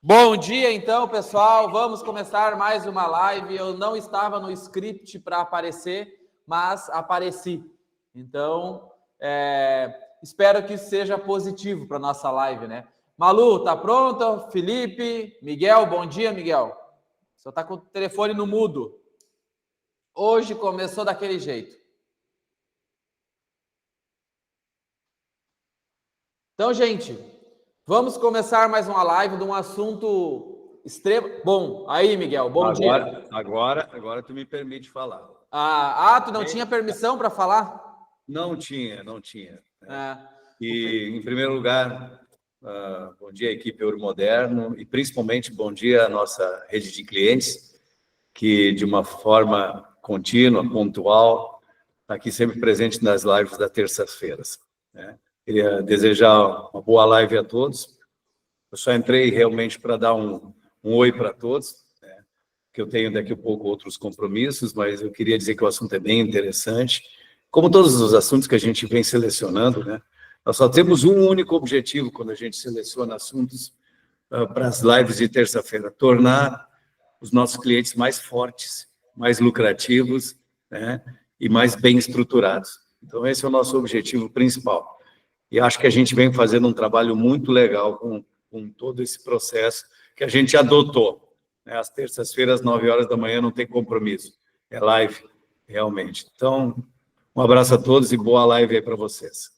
Bom dia, então, pessoal. Vamos começar mais uma live. Eu não estava no script para aparecer, mas apareci. Então, espero que isso seja positivo para nossa live, né? Malu, tá pronta? Felipe, Miguel, bom dia, Miguel. Só tá com o telefone no mudo. Hoje começou daquele jeito. Então, gente, vamos começar mais uma live de um assunto extremo. Bom, aí, Miguel, bom dia. Agora tu me permite falar. Tu não tinha permissão para falar? Não tinha. É. E, em primeiro lugar, bom dia, equipe Euromoderno, e principalmente bom dia à nossa rede de clientes, que de uma forma contínua, pontual, está aqui sempre presente nas lives das terças-feiras, né? Queria desejar uma boa live a todos. Eu só entrei realmente para dar um oi para todos, né? Que eu tenho daqui a pouco outros compromissos, mas eu queria dizer que o assunto é bem interessante. Como todos os assuntos que a gente vem selecionando, né? Nós só temos um único objetivo quando a gente seleciona assuntos para as lives de terça-feira: tornar os nossos clientes mais fortes, mais lucrativos, né? E mais bem estruturados. Então, esse é o nosso objetivo principal. E acho que a gente vem fazendo um trabalho muito legal com todo esse processo que a gente adotou, né? Às terças-feiras, 9 horas da manhã, não tem compromisso. É live, realmente. Então, um abraço a todos e boa live aí para vocês.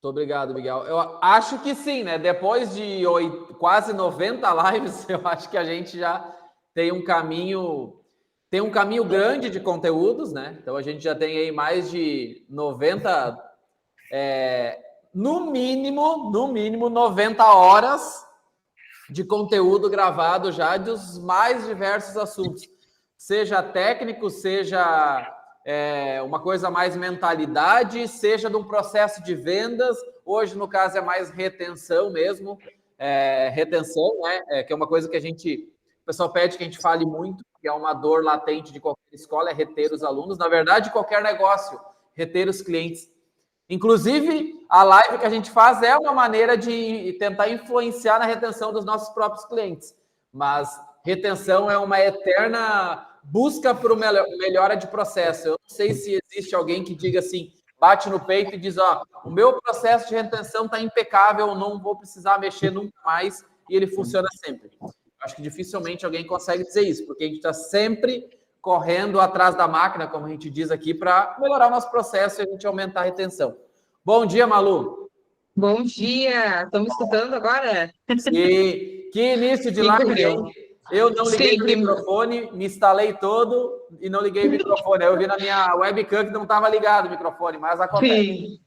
Muito obrigado, Miguel. Eu acho que sim, né? Depois de quase 90 lives, eu acho que a gente já tem um caminho grande de conteúdos, né? Então a gente já tem aí mais de 90, no mínimo 90 horas de conteúdo gravado já dos mais diversos assuntos, seja técnico, seja uma coisa mais mentalidade, seja de um processo de vendas. Hoje, no caso, é mais retenção mesmo, retenção, né? Que é uma coisa que o pessoal pede que a gente fale muito, que é uma dor latente de qualquer escola, é reter os alunos. Na verdade, qualquer negócio, reter os clientes. Inclusive, a live que a gente faz é uma maneira de tentar influenciar na retenção dos nossos próprios clientes. Mas retenção é uma eterna busca por melhora de processo. Eu não sei se existe alguém que diga assim, bate no peito e diz, o meu processo de retenção está impecável, não vou precisar mexer nunca mais, e ele funciona sempre. Acho que dificilmente alguém consegue dizer isso, porque a gente está sempre correndo atrás da máquina, como a gente diz aqui, para melhorar o nosso processo e a gente aumentar a retenção. Bom dia, Malu. Bom dia. Estão me escutando agora? E que início de live, hein? Eu não liguei o microfone, me instalei todo e não liguei o microfone. Eu vi na minha webcam que não estava ligado o microfone, mas acontece. Sim.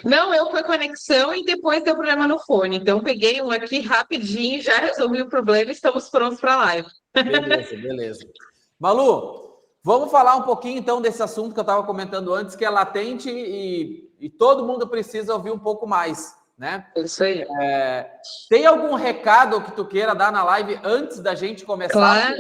Não, eu fui conexão e depois deu problema no fone. Então, peguei um aqui rapidinho, já resolvi o problema e estamos prontos para a live. Beleza. Malu, vamos falar um pouquinho, então, desse assunto que eu estava comentando antes, que é latente e todo mundo precisa ouvir um pouco mais, né? Isso aí. Tem algum recado que tu queira dar na live antes da gente começar?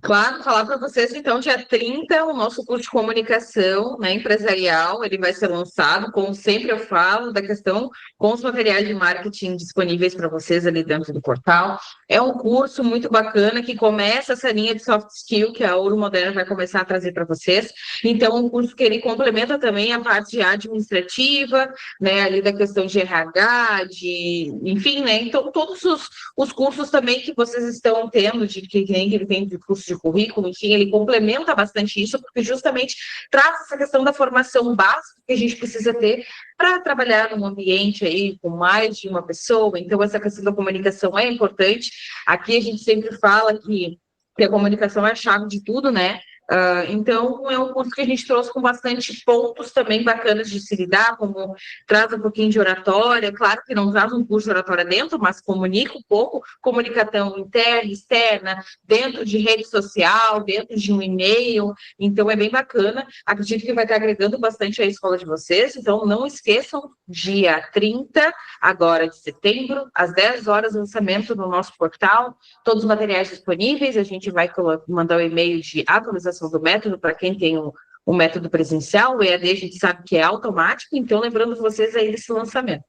Claro, falar para vocês, então, dia 30, o nosso curso de comunicação, né, empresarial, ele vai ser lançado, como sempre eu falo, da questão com os materiais de marketing disponíveis para vocês ali dentro do portal. É um curso muito bacana que começa essa linha de soft skill que a Ouro Moderna vai começar a trazer para vocês. Então, um curso que ele complementa também a parte administrativa, né, ali da questão de RH, enfim, né, então todos os cursos também que vocês estão tendo, que ele tem de curso de currículo, enfim, ele complementa bastante isso, porque justamente traz essa questão da formação básica que a gente precisa ter para trabalhar num ambiente aí com mais de uma pessoa. Então, essa questão da comunicação é importante. Aqui a gente sempre fala que a comunicação é a chave de tudo, né? Então, é um curso que a gente trouxe com bastante pontos também bacanas de se lidar, como traz um pouquinho de oratória, claro que não traz um curso de oratória dentro, mas comunica um pouco, comunicação interna, externa, dentro de rede social, dentro de um e-mail, então é bem bacana, acredito que vai estar agregando bastante à escola de vocês, então não esqueçam, dia 30, agora de setembro, às 10 horas, lançamento no nosso portal, todos os materiais disponíveis, a gente vai mandar o e-mail de atualização do método para quem tem o método presencial, o EAD a gente sabe que é automático, então lembrando vocês aí desse lançamento.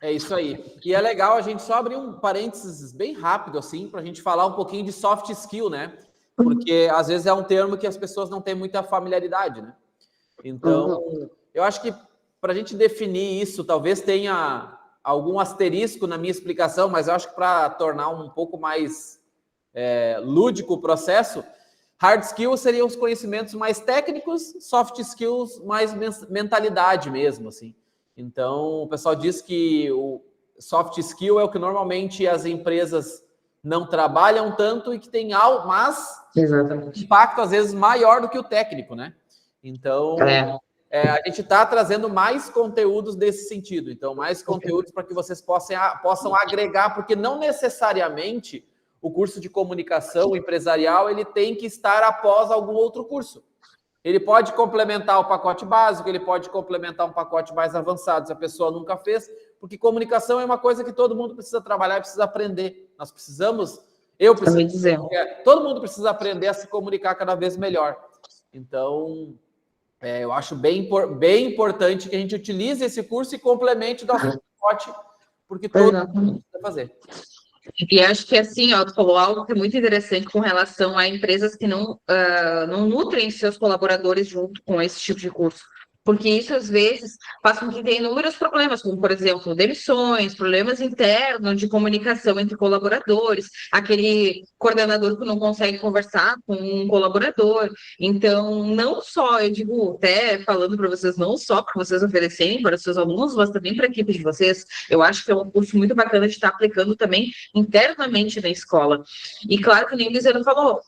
É isso aí. E é legal a gente só abrir um parênteses bem rápido, assim, para a gente falar um pouquinho de soft skill, né? Porque às vezes é um termo que as pessoas não têm muita familiaridade, né? Então, eu acho que para a gente definir isso, talvez tenha algum asterisco na minha explicação, mas eu acho que para tornar um pouco mais lúdico o processo, hard skills seriam os conhecimentos mais técnicos, soft skills mais mentalidade mesmo, assim. Então, o pessoal diz que o soft skill é o que normalmente as empresas não trabalham tanto e que tem algo, mas Exatamente. impacto às vezes maior do que o técnico, né? Então, a gente está trazendo mais conteúdos desse sentido. Então, mais conteúdos para que vocês possam agregar, porque não necessariamente o curso de comunicação empresarial ele tem que estar após algum outro curso. Ele pode complementar o pacote básico, ele pode complementar um pacote mais avançado, se a pessoa nunca fez, porque comunicação é uma coisa que todo mundo precisa trabalhar e precisa aprender. Nós precisamos, todo mundo precisa aprender a se comunicar cada vez melhor. Então, eu acho bem importante que a gente utilize esse curso e complemente o nosso pacote, porque todo mundo precisa fazer. E acho que assim, ó, tu falou algo que é muito interessante com relação a empresas que não nutrem seus colaboradores junto com esse tipo de curso. Porque isso, às vezes, faz com que tenha inúmeros problemas, como, por exemplo, demissões, problemas internos de comunicação entre colaboradores, aquele coordenador que não consegue conversar com um colaborador. Então, não só, eu digo, até falando para vocês, não só para vocês oferecerem para os seus alunos, mas também para a equipe de vocês. Eu acho que é um curso muito bacana de estar aplicando também internamente na escola. E claro que nem o Luciano falou,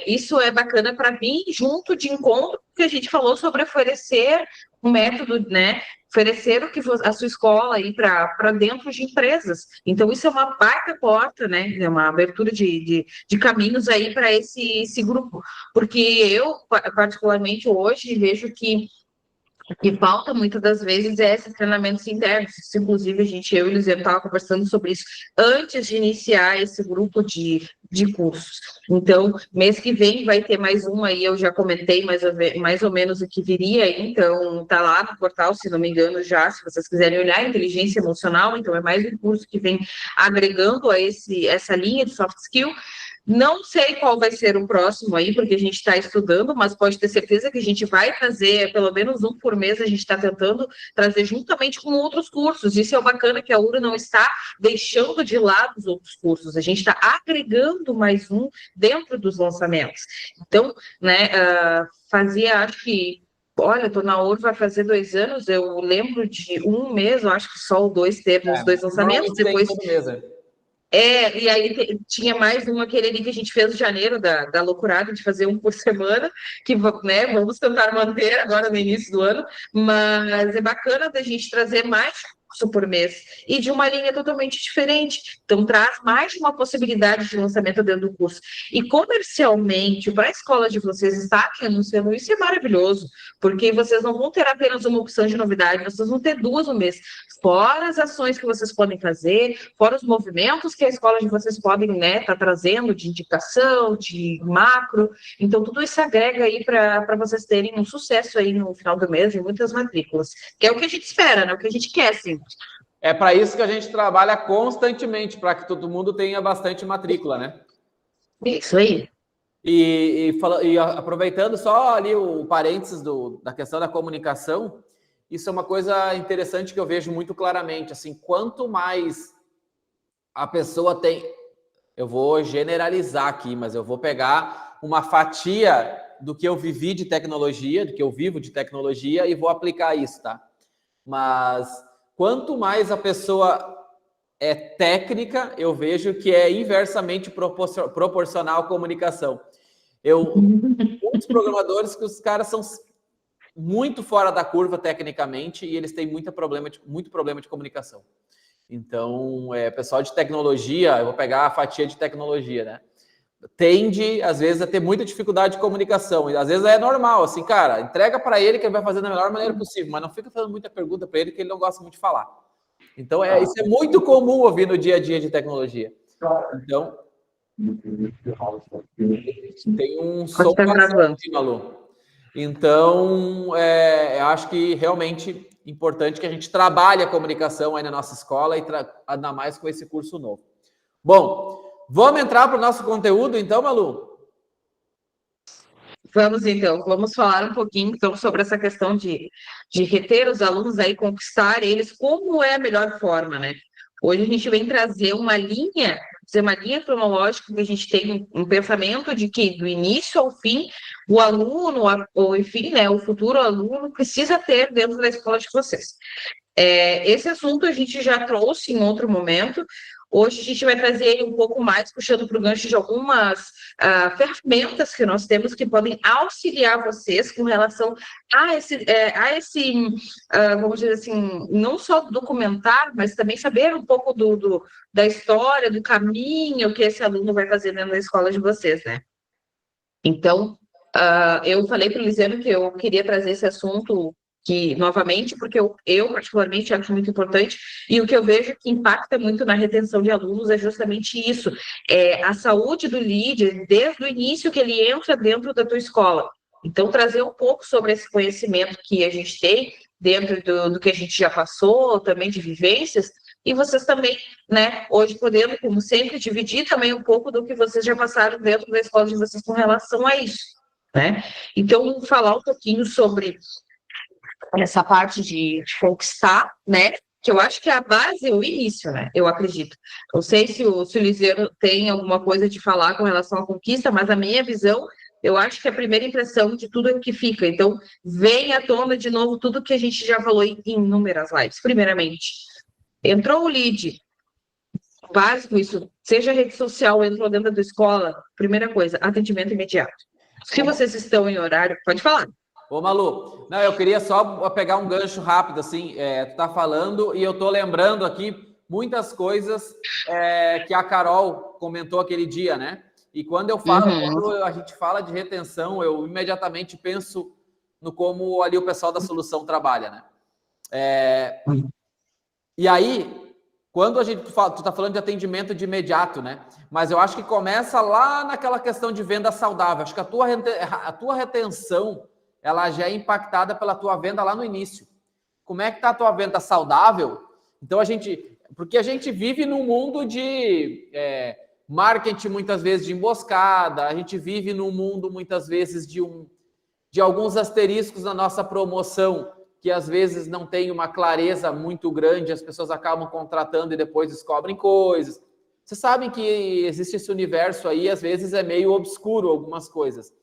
isso é bacana para vir junto de encontro que a gente falou sobre oferecer um método, né? Oferecer o que a sua escola aí para dentro de empresas. Então, isso é uma baita porta, né? É uma abertura de caminhos aí para esse grupo. Porque eu, particularmente hoje, vejo que falta muitas das vezes esses treinamentos internos. Inclusive, eu e o Luciano estavam conversando sobre isso antes de iniciar esse grupo de cursos. Então, mês que vem vai ter mais um aí, eu já comentei mais ou menos o que viria, então tá lá no portal, se não me engano, já, se vocês quiserem olhar, inteligência emocional, então é mais um curso que vem agregando a essa linha de soft skill. Não sei qual vai ser o próximo aí, porque a gente está estudando, mas pode ter certeza que a gente vai trazer, pelo menos um por mês, a gente está tentando trazer juntamente com outros cursos. Isso é o bacana, que a URA não está deixando de lado os outros cursos, a gente está agregando mais um dentro dos lançamentos. Então, né, acho que, olha, estou na URA vai fazer 2 anos, eu lembro de um mês, eu acho que só 2 termos, 2 lançamentos, depois... e aí tinha mais um, aquele ali que a gente fez em janeiro, da loucurada, de fazer um por semana, que, né, vamos tentar manter agora no início do ano, mas é bacana da gente trazer mais curso por mês, e de uma linha totalmente diferente. Então, traz mais de uma possibilidade de lançamento dentro do curso. E comercialmente, para a escola de vocês estar anunciando isso é maravilhoso, porque vocês não vão ter apenas uma opção de novidade, vocês vão ter 2 no mês, fora as ações que vocês podem fazer, fora os movimentos que a escola de vocês podem, né, tá trazendo de indicação, de macro. Então, tudo isso agrega aí para vocês terem um sucesso aí no final do mês, em muitas matrículas, que é o que a gente espera, né, o que a gente quer, sim. É para isso que a gente trabalha constantemente, para que todo mundo tenha bastante matrícula, né? Isso aí. E aproveitando só ali o parênteses da questão da comunicação, isso é uma coisa interessante que eu vejo muito claramente, assim, quanto mais a pessoa tem... Eu vou generalizar aqui, mas eu vou pegar uma fatia do que eu vivi de tecnologia, do que eu vivo de tecnologia, e vou aplicar isso, tá? Mas quanto mais a pessoa é técnica, eu vejo que é inversamente proporcional à comunicação. Muitos programadores que os caras são muito fora da curva tecnicamente e eles têm muito problema de comunicação. Então, pessoal de tecnologia, eu vou pegar a fatia de tecnologia, né? Tende, às vezes, a ter muita dificuldade de comunicação. E, às vezes, é normal, assim, cara, entrega para ele que ele vai fazer da melhor maneira possível, mas não fica fazendo muita pergunta para ele que ele não gosta muito de falar. Então, isso é muito comum ouvir no dia a dia de tecnologia. Então, tem um som bastante, Malu. Então, eu acho que realmente importante que a gente trabalhe a comunicação aí na nossa escola e ainda mais com esse curso novo. Bom, vamos entrar para o nosso conteúdo então, Malu? Vamos então, vamos falar um pouquinho então, sobre essa questão de reter os alunos aí, conquistar eles, como é a melhor forma, né? Hoje a gente vem trazer uma linha cronológica, que a gente tem um pensamento de que do início ao fim, o aluno, ou enfim, né, o futuro aluno precisa ter dentro da escola de vocês. Esse assunto a gente já trouxe em outro momento. Hoje a gente vai trazer ele um pouco mais, puxando para o gancho de algumas ferramentas que nós temos que podem auxiliar vocês com relação a esse vamos dizer assim, não só documentar, mas também saber um pouco da história, do caminho que esse aluno vai fazer dentro da escola de vocês, né? Então, eu falei para o Lisiano que eu queria trazer esse assunto novamente, porque eu particularmente acho muito importante, e o que eu vejo que impacta muito na retenção de alunos é justamente isso, a saúde do líder, desde o início que ele entra dentro da tua escola. Então, trazer um pouco sobre esse conhecimento que a gente tem, dentro do que a gente já passou, também de vivências, e vocês também, né, hoje podendo, como sempre, dividir também um pouco do que vocês já passaram dentro da escola de vocês com relação a isso, né? Então, falar um pouquinho sobre essa parte de conquistar, né? Que eu acho que a base é o início, né? Eu acredito. Não sei se o Lisiano tem alguma coisa de falar com relação à conquista, mas a minha visão, eu acho que a primeira impressão de tudo é o que fica. Então, vem à tona de novo tudo que a gente já falou em inúmeras lives. Primeiramente, entrou o lead, básico isso, seja rede social, entrou dentro da escola, primeira coisa, atendimento imediato. Se vocês estão em horário, pode falar. Ô, Malu, não, eu queria só pegar um gancho rápido, assim, tu tá falando e eu tô lembrando aqui muitas coisas que a Carol comentou aquele dia, né? E quando eu falo, quando a gente fala de retenção, eu imediatamente penso no como ali o pessoal da solução trabalha, né? E aí, quando tu tá falando de atendimento de imediato, né? Mas eu acho que começa lá naquela questão de venda saudável. Acho que a tua retenção ela já é impactada pela tua venda lá no início. Como é que está a tua venda saudável? Então, porque a gente vive num mundo de marketing, muitas vezes, de emboscada, a gente vive num mundo, muitas vezes, de alguns asteriscos na nossa promoção, que às vezes não tem uma clareza muito grande, as pessoas acabam contratando e depois descobrem coisas. Vocês sabem que existe esse universo aí, às vezes é meio obscuro algumas coisas.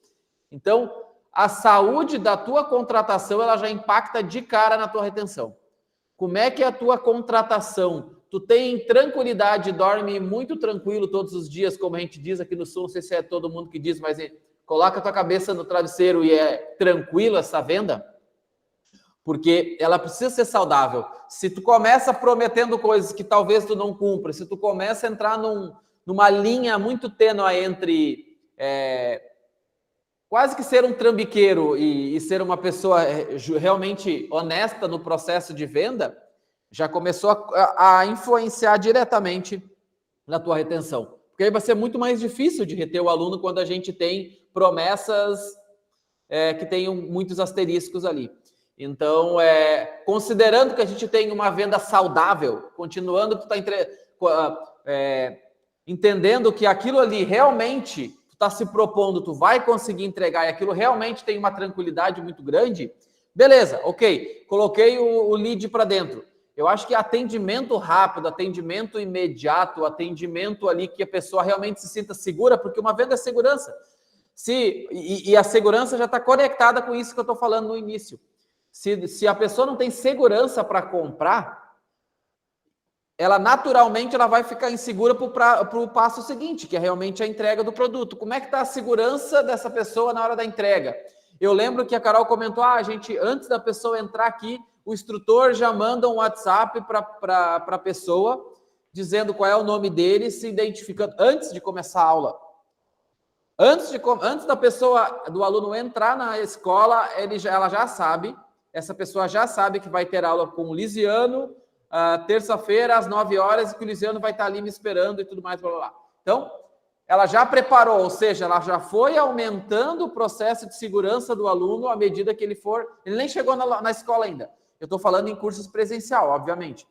Então, a saúde da tua contratação, ela já impacta de cara na tua retenção. Como é que é a tua contratação? Tu tem tranquilidade, dorme muito tranquilo todos os dias, como a gente diz aqui no Sul, não sei se é todo mundo que diz, mas coloca a tua cabeça no travesseiro e é tranquilo essa venda? Porque ela precisa ser saudável. Se tu começa prometendo coisas que talvez tu não cumpra, se tu começa a entrar numa linha muito tênue entre quase que ser um trambiqueiro e ser uma pessoa realmente honesta no processo de venda, já começou a influenciar diretamente na tua retenção. Porque aí vai ser muito mais difícil de reter o aluno quando a gente tem promessas que tenham muitos asteriscos ali. Então, considerando que a gente tem uma venda saudável, continuando, tu entendendo que aquilo ali realmente está se propondo, tu vai conseguir entregar e aquilo realmente tem uma tranquilidade muito grande, beleza, ok, coloquei o lead para dentro. Eu acho que atendimento rápido, atendimento imediato, atendimento ali que a pessoa realmente se sinta segura, porque uma venda é segurança. E a segurança já está conectada com isso que eu estou falando no início. Se a pessoa não tem segurança para comprar, ela naturalmente vai ficar insegura para o passo seguinte, que é realmente a entrega do produto. Como é que está a segurança dessa pessoa na hora da entrega? Eu lembro que a Carol comentou, antes da pessoa entrar aqui, o instrutor já manda um WhatsApp para a pessoa, dizendo qual é o nome dele, se identificando, antes de começar a aula. Antes do aluno entrar na escola, ela já sabe, essa pessoa já sabe que vai ter aula com o Lisiano, terça-feira, às 9 horas, e que o Lisiano vai estar ali me esperando e tudo mais, blá, blá, blá. Então, ela já preparou, ou seja, ela já foi aumentando o processo de segurança do aluno à medida que ele nem chegou na escola ainda. Eu estou falando em cursos presencial, obviamente.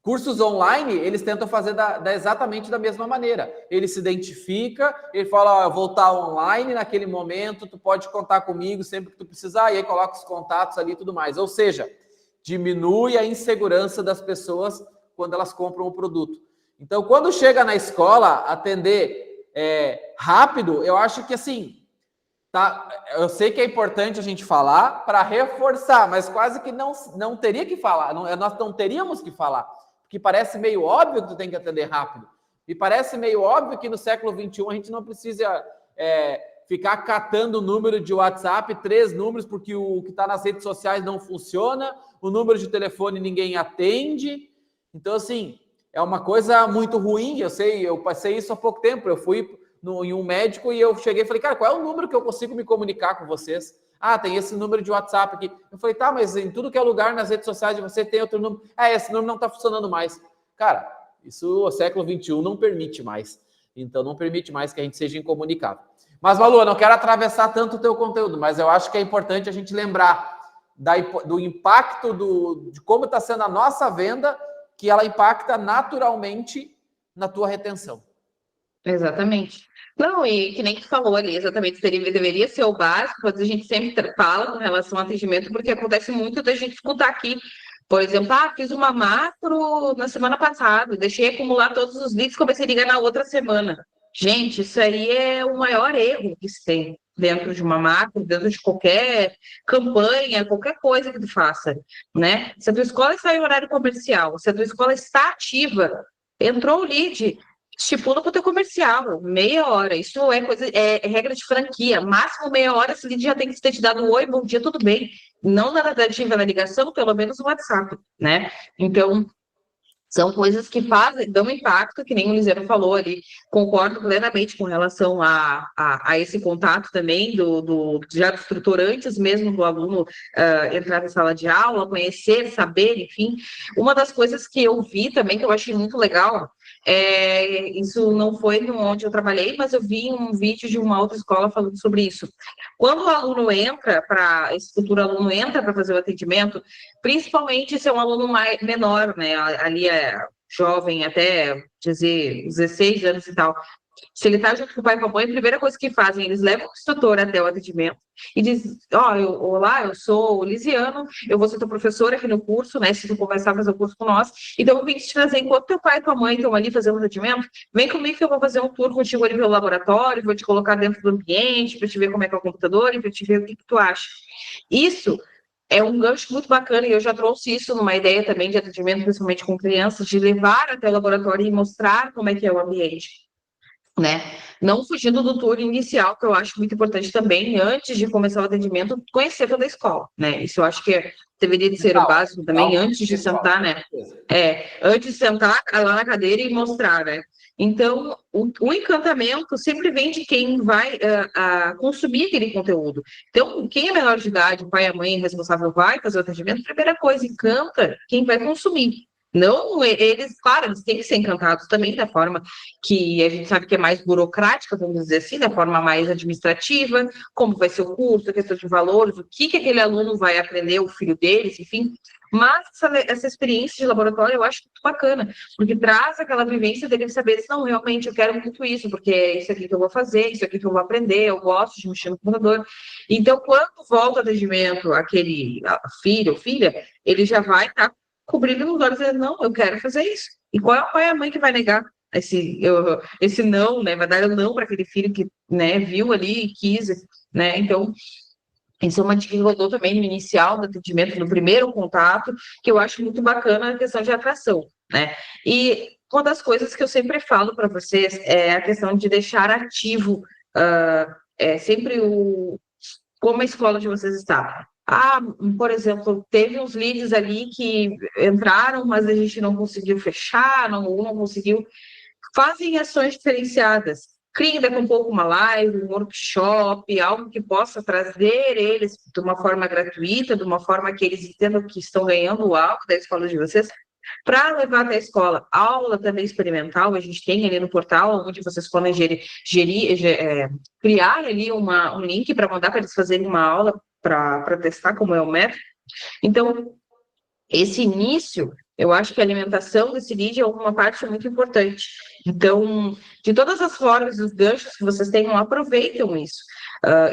Cursos online, eles tentam fazer exatamente da mesma maneira. Ele se identifica, ele fala, eu vou estar online naquele momento, tu pode contar comigo sempre que tu precisar, e aí coloca os contatos ali e tudo mais. Ou seja, diminui a insegurança das pessoas quando elas compram o produto. Então, quando chega na escola, atender rápido, eu acho que assim, tá, eu sei que é importante a gente falar para reforçar, mas quase que não teria que falar, nós não teríamos que falar, porque parece meio óbvio que tu tem que atender rápido, e parece meio óbvio que no século XXI a gente não precisa ficar catando o número de WhatsApp, 3 números, porque o que está nas redes sociais não funciona, o número de telefone ninguém atende. Então, assim, é uma coisa muito ruim, eu passei isso há pouco tempo, eu fui em um médico e eu cheguei e falei, cara, qual é o número que eu consigo me comunicar com vocês? Ah, tem esse número de WhatsApp aqui. Eu falei, tá, mas em tudo que é lugar nas redes sociais de você tem outro número. Esse número não está funcionando mais. Cara, isso o século XXI não permite mais. Então, não permite mais que a gente seja incomunicável. Mas, Malu, eu não quero atravessar tanto o teu conteúdo, mas eu acho que é importante a gente lembrar do impacto de como está sendo a nossa venda, que ela impacta naturalmente na tua retenção. Exatamente. Não, e que nem tu falou ali, exatamente, deveria ser o básico, mas a gente sempre fala com relação ao atendimento, porque acontece muito da gente escutar aqui, por exemplo, fiz uma macro na semana passada, deixei acumular todos os leads, comecei a ligar na outra semana. Gente, isso aí é o maior erro que se tem dentro de uma macro, dentro de qualquer campanha, qualquer coisa que tu faça, né? Se a tua escola está em horário comercial, se a tua escola está ativa, entrou o lead, estipula para o teu comercial, meia hora. Isso é regra de franquia. Máximo meia hora, esse lead já tem que ter te dado um oi, bom dia, tudo bem. Não na tentativa na ligação, pelo menos no WhatsApp, né? Então, são coisas que dão impacto, que nem o Liziano falou ali. Concordo plenamente com relação a esse contato também já do instrutor antes mesmo do aluno entrar na sala de aula, conhecer, saber, enfim. Uma das coisas que eu vi também, que eu achei muito legal, isso não foi onde eu trabalhei, mas eu vi um vídeo de uma outra escola falando sobre isso. Quando o aluno esse futuro aluno entra para fazer o atendimento, principalmente se é um aluno menor, né? Ali jovem, até dizer 16 anos e tal. Se ele está junto com o pai e com a mãe, a primeira coisa que fazem, eles levam o instrutor até o atendimento e dizem, olá, eu sou o Lisiano, eu vou ser tua professora aqui no curso, né, se tu começar a fazer o curso com nós, então eu vim te trazer, enquanto teu pai e tua mãe estão ali fazendo o atendimento, vem comigo que eu vou fazer um tour contigo ali pelo laboratório, vou te colocar dentro do ambiente, para te ver como é que é o computador e para te ver o que tu acha. Isso é um gancho muito bacana, e eu já trouxe isso numa ideia também de atendimento, principalmente com crianças, de levar até o laboratório e mostrar como é que é o ambiente, né? Não fugindo do tour inicial, que eu acho muito importante também, antes de começar o atendimento, conhecer toda a escola, né? Isso eu acho que deveria de ser o básico também, antes de sentar, né? Antes de sentar lá na cadeira e mostrar, né? Então, o encantamento sempre vem de quem vai consumir aquele conteúdo. Então, quem é menor de idade, o pai, a mãe, responsável, vai fazer o atendimento, primeira coisa, encanta quem vai consumir. Não, eles, claro, eles têm que ser encantados também da forma que a gente sabe que é mais burocrática, vamos dizer assim, da forma mais administrativa, como vai ser o curso, a questão de valores, o que aquele aluno vai aprender, o filho deles, enfim. Mas essa experiência de laboratório eu acho muito bacana, porque traz aquela vivência dele saber se não, realmente eu quero muito isso, porque é isso aqui que eu vou fazer, isso aqui que eu vou aprender, eu gosto de mexer no computador. Então, quando volta o atendimento, aquele filho ou filha, ele já vai estar cobrindo os olhos e dizer, não, eu quero fazer isso. E qual é a mãe que vai negar esse não, né? Vai dar o não para aquele filho que, né, viu ali e quis, né? Então, isso é uma dica que eu dou também no inicial do atendimento, no primeiro contato, que eu acho muito bacana a questão de atração, né? E uma das coisas que eu sempre falo para vocês é a questão de deixar ativo sempre como a escola de vocês está. Por exemplo, teve uns leads ali que entraram, mas a gente não conseguiu fechar, não conseguiu. Fazem ações diferenciadas. Criem daqui a um pouco uma live, um workshop, algo que possa trazer eles de uma forma gratuita, de uma forma que eles entendam que estão ganhando algo da escola de vocês, para levar até a escola. Aula também experimental, a gente tem ali no portal, onde vocês podem criar ali um link para mandar para eles fazerem uma aula para testar como é o método, Então, esse início, eu acho que a alimentação desse lead é uma parte muito importante. Então, de todas as formas, os ganchos que vocês tenham, aproveitem isso.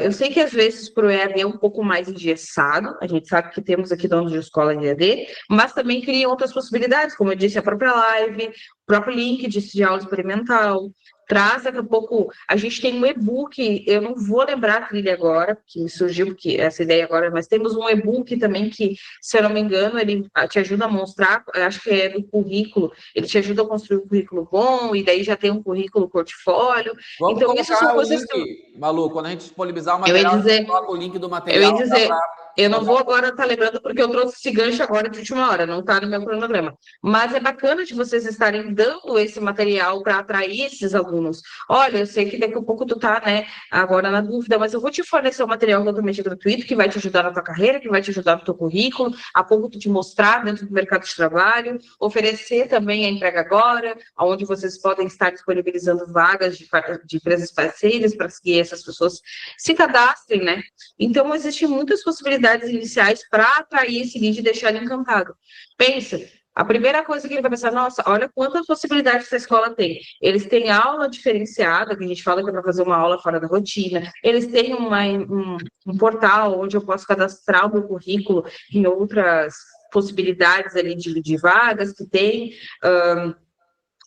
Eu sei que às vezes para o EAD é um pouco mais engessado, a gente sabe que temos aqui donos de escola de EAD, mas também cria outras possibilidades, como eu disse, a própria live, o próprio link de aula experimental. Traz daqui a pouco. A gente tem um e-book, eu não vou lembrar a trilha agora, que me surgiu porque essa ideia agora, mas temos um e-book também que, se eu não me engano, ele te ajuda a mostrar, acho que é do currículo, ele te ajuda a construir um currículo bom, e daí já tem um currículo portfólio. Vamos Então, isso são colocar o coisas link, Malu, quando a gente disponibilizar o eu ia material, a gente dizer, coloca o link do eu ia material. dizer, eu não vou agora estar lembrando porque eu trouxe esse gancho agora de última hora, não está no meu cronograma. Mas é bacana de vocês estarem dando esse material para atrair esses alunos. Olha, eu sei que daqui a pouco tu tá, né, agora na dúvida, mas eu vou te fornecer um material totalmente gratuito que vai te ajudar na tua carreira, que vai te ajudar no teu currículo, a pouco tu te mostrar dentro do mercado de trabalho, oferecer também a Emprega Agora, onde vocês podem estar disponibilizando vagas de empresas parceiras para que essas pessoas se cadastrem, né? Então, existem muitas possibilidades iniciais para atrair esse lead e deixar ele encantado. Pensa, a primeira coisa que ele vai pensar, nossa, olha quantas possibilidades essa escola tem. Eles têm aula diferenciada, que a gente fala que é para fazer uma aula fora da rotina. Eles têm um portal onde eu posso cadastrar o meu currículo em outras possibilidades ali de vagas que tem.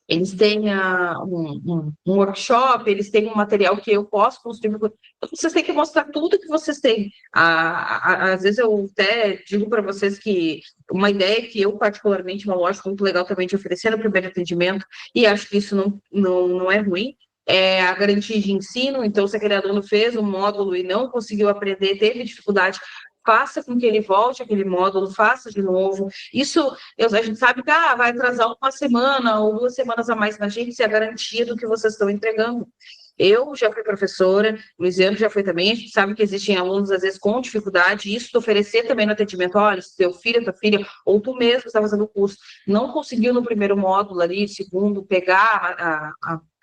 Eles têm um workshop, eles têm um material que eu posso construir. Então, vocês têm que mostrar tudo que vocês têm. Às vezes eu até digo para vocês que uma ideia que eu particularmente não acho muito legal também de oferecer no primeiro atendimento, e acho que isso não é ruim, é a garantia de ensino. Então, se aquele aluno fez um módulo e não conseguiu aprender, teve dificuldade, faça com que ele volte aquele módulo, faça de novo. Isso, a gente sabe que vai atrasar uma semana ou 2 semanas a mais na gente, se é a garantia do que vocês estão entregando. Eu já fui professora, o Luiziano já foi também, a gente sabe que existem alunos, às vezes, com dificuldade, e isso de oferecer também no atendimento, olha, se teu filho, tua filha, ou tu mesmo está fazendo o curso, não conseguiu no primeiro módulo ali, segundo, pegar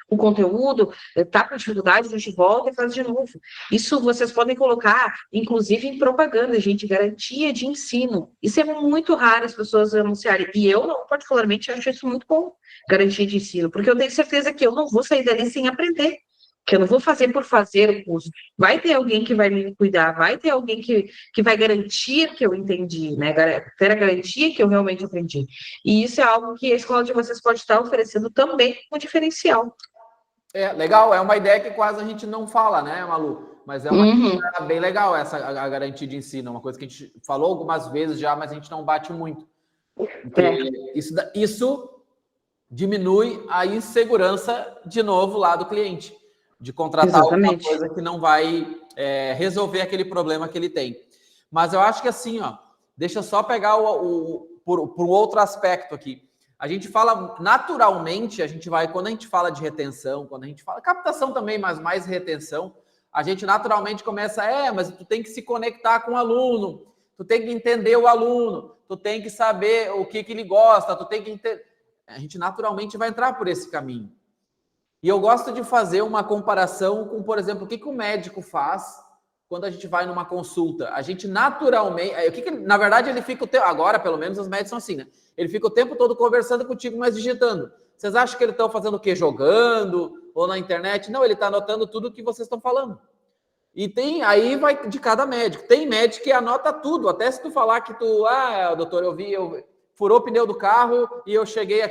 o conteúdo, está com dificuldade, a gente volta e faz de novo. Isso vocês podem colocar, inclusive, em propaganda, gente, garantia de ensino. Isso é muito raro as pessoas anunciarem, e eu, não, particularmente, acho isso muito bom, garantia de ensino, porque eu tenho certeza que eu não vou sair dali sem aprender, que eu não vou fazer por fazer o curso. Vai ter alguém que vai me cuidar, vai ter alguém que vai garantir que eu entendi, né? Ter a garantia que eu realmente aprendi. E isso é algo que a escola de vocês pode estar oferecendo também como diferencial. Legal, é uma ideia que quase a gente não fala, né, Malu? Mas é uma coisa bem legal essa a garantia de ensino, é uma coisa que a gente falou algumas vezes já, mas a gente não bate muito. Porque isso diminui a insegurança, de novo, lá do cliente, de contratar alguma coisa que não vai resolver aquele problema que ele tem. Mas eu acho que assim, ó, deixa eu só pegar por um outro aspecto aqui. A gente fala naturalmente, a gente vai, quando a gente fala de retenção, quando a gente fala captação também, mas mais retenção, a gente naturalmente começa, mas tu tem que se conectar com o aluno, tu tem que entender o aluno, tu tem que saber o que ele gosta, tu tem que entender. A gente naturalmente vai entrar por esse caminho. E eu gosto de fazer uma comparação com, por exemplo, o que o médico faz quando a gente vai numa consulta. A gente naturalmente... na verdade, ele fica o tempo... Agora, pelo menos, os médicos são assim, né? Ele fica o tempo todo conversando contigo, mas digitando. Vocês acham que eles estão fazendo o quê? Jogando? Ou na internet? Não, ele está anotando tudo o que vocês estão falando. E aí vai de cada médico. Tem médico que anota tudo. Até se tu falar que tu... doutor, eu furou o pneu do carro e eu cheguei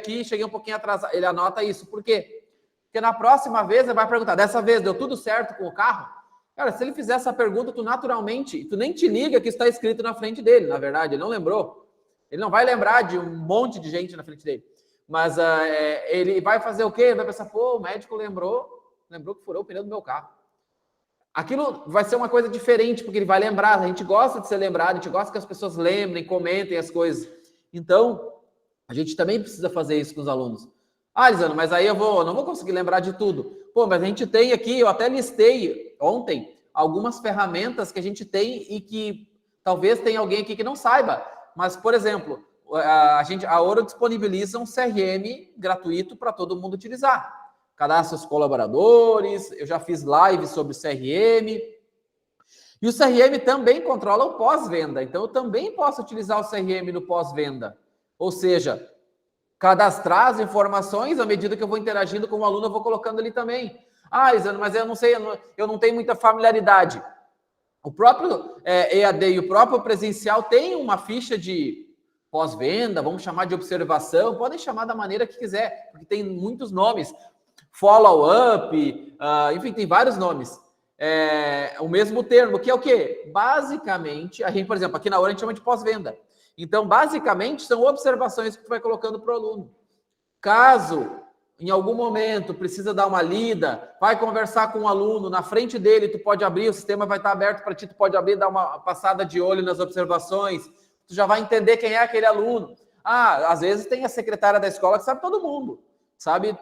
um pouquinho atrasado. Ele anota isso. Por quê? Porque na próxima vez ele vai perguntar, dessa vez deu tudo certo com o carro? Cara, se ele fizer essa pergunta, tu naturalmente, tu nem te liga que está escrito na frente dele, na verdade, ele não lembrou. Ele não vai lembrar de um monte de gente na frente dele. Mas ele vai fazer o quê? Ele vai pensar, o médico lembrou que furou o pneu do meu carro. Aquilo vai ser uma coisa diferente, porque ele vai lembrar, a gente gosta de ser lembrado, a gente gosta que as pessoas lembrem, comentem as coisas. Então, a gente também precisa fazer isso com os alunos. Lisandro, mas aí eu não vou conseguir lembrar de tudo. Mas a gente tem aqui, eu até listei ontem, algumas ferramentas que a gente tem e que talvez tenha alguém aqui que não saiba. Mas, por exemplo, a Ouro disponibiliza um CRM gratuito para todo mundo utilizar. Cadastra os colaboradores, eu já fiz live sobre CRM. E o CRM também controla o pós-venda. Então, eu também posso utilizar o CRM no pós-venda. Ou seja, cadastrar as informações à medida que eu vou interagindo com o aluno, eu vou colocando ali também. Ah, Isana, mas eu não sei, eu não tenho muita familiaridade. O próprio EAD e o próprio presencial tem uma ficha de pós-venda, vamos chamar de observação, podem chamar da maneira que quiser, porque tem muitos nomes. Follow-up, enfim, tem vários nomes. O mesmo termo, que é o quê? Basicamente, a gente, por exemplo, aqui na hora a gente chama de pós-venda. Então, basicamente, são observações que tu vai colocando para o aluno. Caso, em algum momento, precisa dar uma lida, vai conversar com o aluno, na frente dele, tu pode abrir, o sistema vai estar aberto para ti, tu pode abrir, dar uma passada de olho nas observações, tu já vai entender quem é aquele aluno. Às vezes tem a secretária da escola que sabe todo mundo, sabe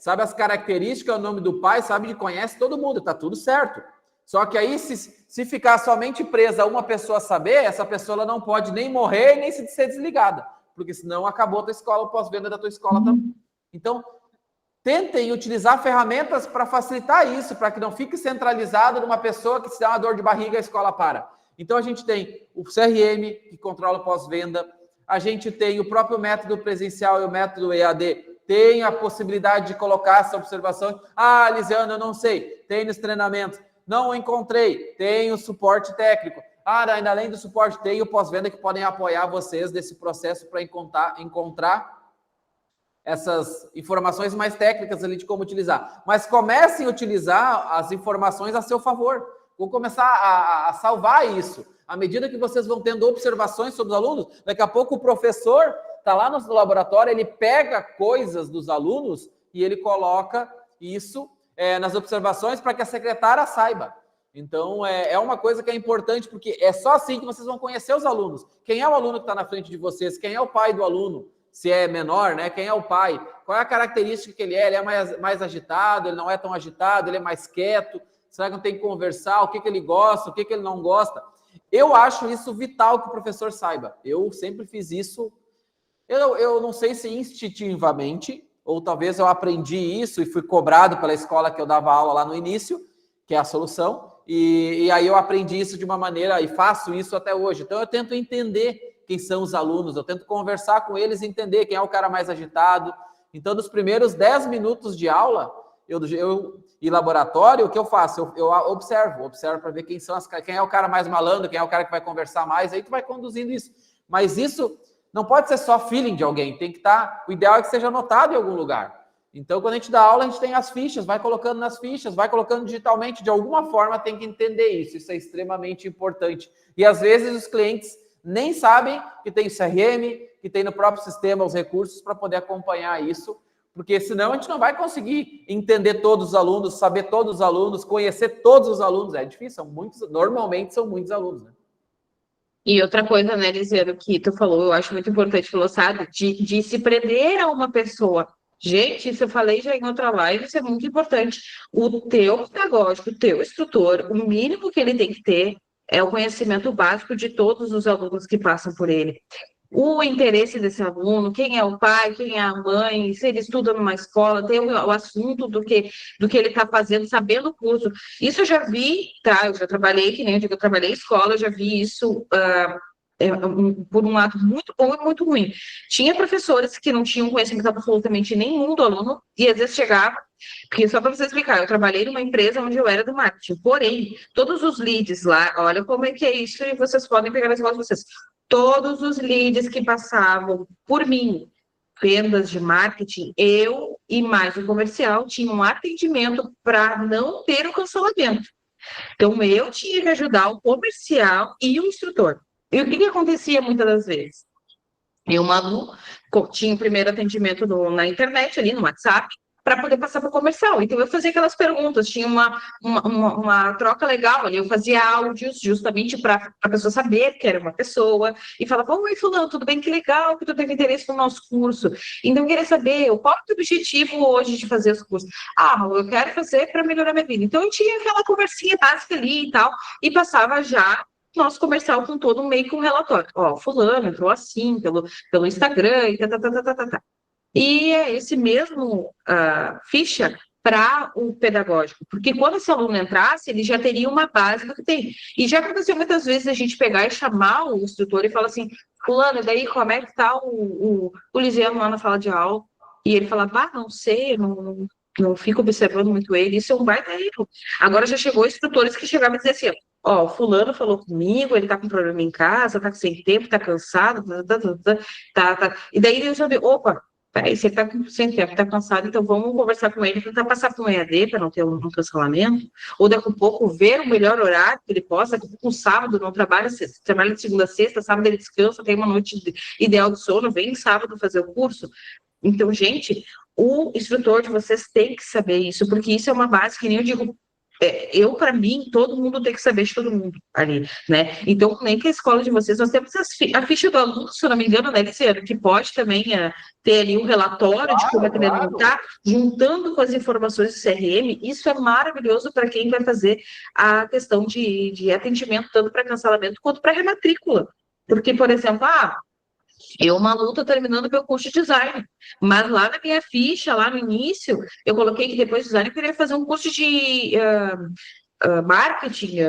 as características, o nome do pai, conhece todo mundo, tá tudo certo. Só que aí, se ficar somente presa a uma pessoa saber, essa pessoa ela não pode nem morrer, nem ser desligada, porque senão acabou a tua escola, o pós-venda da tua escola também. Então, tentem utilizar ferramentas para facilitar isso, para que não fique centralizado numa pessoa que se dá uma dor de barriga, a escola para. Então, a gente tem o CRM, que controla o pós-venda, a gente tem o próprio método presencial e o método EAD, tem a possibilidade de colocar essa observação. Lisiana, eu não sei, tem nos treinamentos. Não encontrei, tem o suporte técnico. Ainda além do suporte, tem o pós-venda que podem apoiar vocês nesse processo para encontrar essas informações mais técnicas ali de como utilizar. Mas comecem a utilizar as informações a seu favor. Vou começar a salvar isso. À medida que vocês vão tendo observações sobre os alunos, daqui a pouco o professor está lá no laboratório, ele pega coisas dos alunos e ele coloca isso nas observações para que a secretária saiba. Então, é uma coisa que é importante, porque é só assim que vocês vão conhecer os alunos. Quem é o aluno que está na frente de vocês? Quem é o pai do aluno? Se é menor, né? Quem é o pai? Qual é a característica que ele é? Ele é mais agitado? Ele não é tão agitado? Ele é mais quieto? Será que não tem que conversar? O que ele gosta? O que ele não gosta? Eu acho isso vital que o professor saiba. Eu sempre fiz isso. Eu não sei se instintivamente, ou talvez eu aprendi isso e fui cobrado pela escola que eu dava aula lá no início, que é a solução, e aí eu aprendi isso de uma maneira, e faço isso até hoje. Então eu tento entender quem são os alunos, eu tento conversar com eles e entender quem é o cara mais agitado. Então, nos primeiros 10 minutos de aula, e laboratório, o que eu faço? Eu observo para ver quem é o cara mais malandro, quem é o cara que vai conversar mais, aí tu vai conduzindo isso. Mas isso não pode ser só feeling de alguém, tem que estar, o ideal é que seja anotado em algum lugar. Então, quando a gente dá aula, a gente tem as fichas, vai colocando nas fichas, vai colocando digitalmente, de alguma forma tem que entender isso é extremamente importante. E às vezes os clientes nem sabem que tem o CRM, que tem no próprio sistema os recursos para poder acompanhar isso, porque senão a gente não vai conseguir entender todos os alunos, saber todos os alunos, conhecer todos os alunos, é difícil, normalmente são muitos alunos, né? E outra coisa, né, Lisiano, que tu falou, eu acho muito importante, sabe, de se prender a uma pessoa. Gente, isso eu falei já em outra live, isso é muito importante. O teu pedagógico, o teu instrutor, o mínimo que ele tem que ter é o conhecimento básico de todos os alunos que passam por ele. O interesse desse aluno, quem é o pai, quem é a mãe, se ele estuda numa escola, tem o assunto do que ele está fazendo, sabendo o curso. Isso eu já vi, tá? Eu já trabalhei, que nem eu digo, eu trabalhei em escola, eu já vi isso por um lado muito bom e muito ruim. Tinha professores que não tinham conhecimento absolutamente nenhum do aluno, e às vezes chegava, porque só para você explicar, eu trabalhei numa empresa onde eu era do marketing, porém, todos os leads lá, olha como é que é isso, e vocês podem pegar nas escolas de vocês. Todos os leads que passavam por mim, vendas de marketing, eu e mais o comercial tinham um atendimento para não ter o cancelamento. Então, eu tinha que ajudar o comercial e o instrutor. E o que acontecia muitas das vezes? Eu, Manu, tinha o primeiro atendimento na internet, ali no WhatsApp, para poder passar para o comercial. Então, eu fazia aquelas perguntas, tinha uma troca legal ali, eu fazia áudios justamente para a pessoa saber que era uma pessoa, e falava, oi, fulano, tudo bem? Que legal que tu teve interesse no nosso curso. Então, eu queria saber, qual é o teu objetivo hoje de fazer os cursos? Eu quero fazer para melhorar minha vida. Então, eu tinha aquela conversinha básica ali e tal, e passava já nosso comercial com todo meio com relatório. Fulano entrou assim, pelo Instagram, e tá. E esse mesmo ficha para o pedagógico, porque quando esse aluno entrasse, ele já teria uma base do que tem. E já aconteceu muitas vezes a gente pegar e chamar o instrutor e falar assim, fulano, daí como é que está o Lisiano lá na sala de aula? E ele fala, não sei, não fico observando muito ele, isso é um baita erro. Agora já chegou instrutores que chegavam e diziam assim, ó, fulano falou comigo, ele tá com problema em casa, tá sem tempo, tá cansado, tá. E daí eu já vi, opa, peraí, se ele tá sem tempo, tá cansado, então vamos conversar com ele, tentar passar para um EAD para não ter um cancelamento, ou daqui a pouco ver o melhor horário que ele possa, daqui a pouco um sábado não trabalha, trabalha de segunda a sexta, sábado ele descansa, tem uma noite ideal de sono, vem sábado fazer o curso. Então, gente, o instrutor de vocês tem que saber isso, porque isso é uma base que nem eu digo, para mim, todo mundo tem que saber de todo mundo ali, né? Então, nem que a escola de vocês, nós temos a ficha do aluno, se eu não me engano, né, Luciano, que pode também ter ali um relatório de como aquele aluno está, juntando com as informações do CRM, isso é maravilhoso para quem vai fazer a questão de atendimento, tanto para cancelamento quanto para rematrícula. Porque, por exemplo, eu, Malu, estou terminando meu curso de design, mas lá na minha ficha, lá no início, eu coloquei que depois de design eu queria fazer um curso de marketing,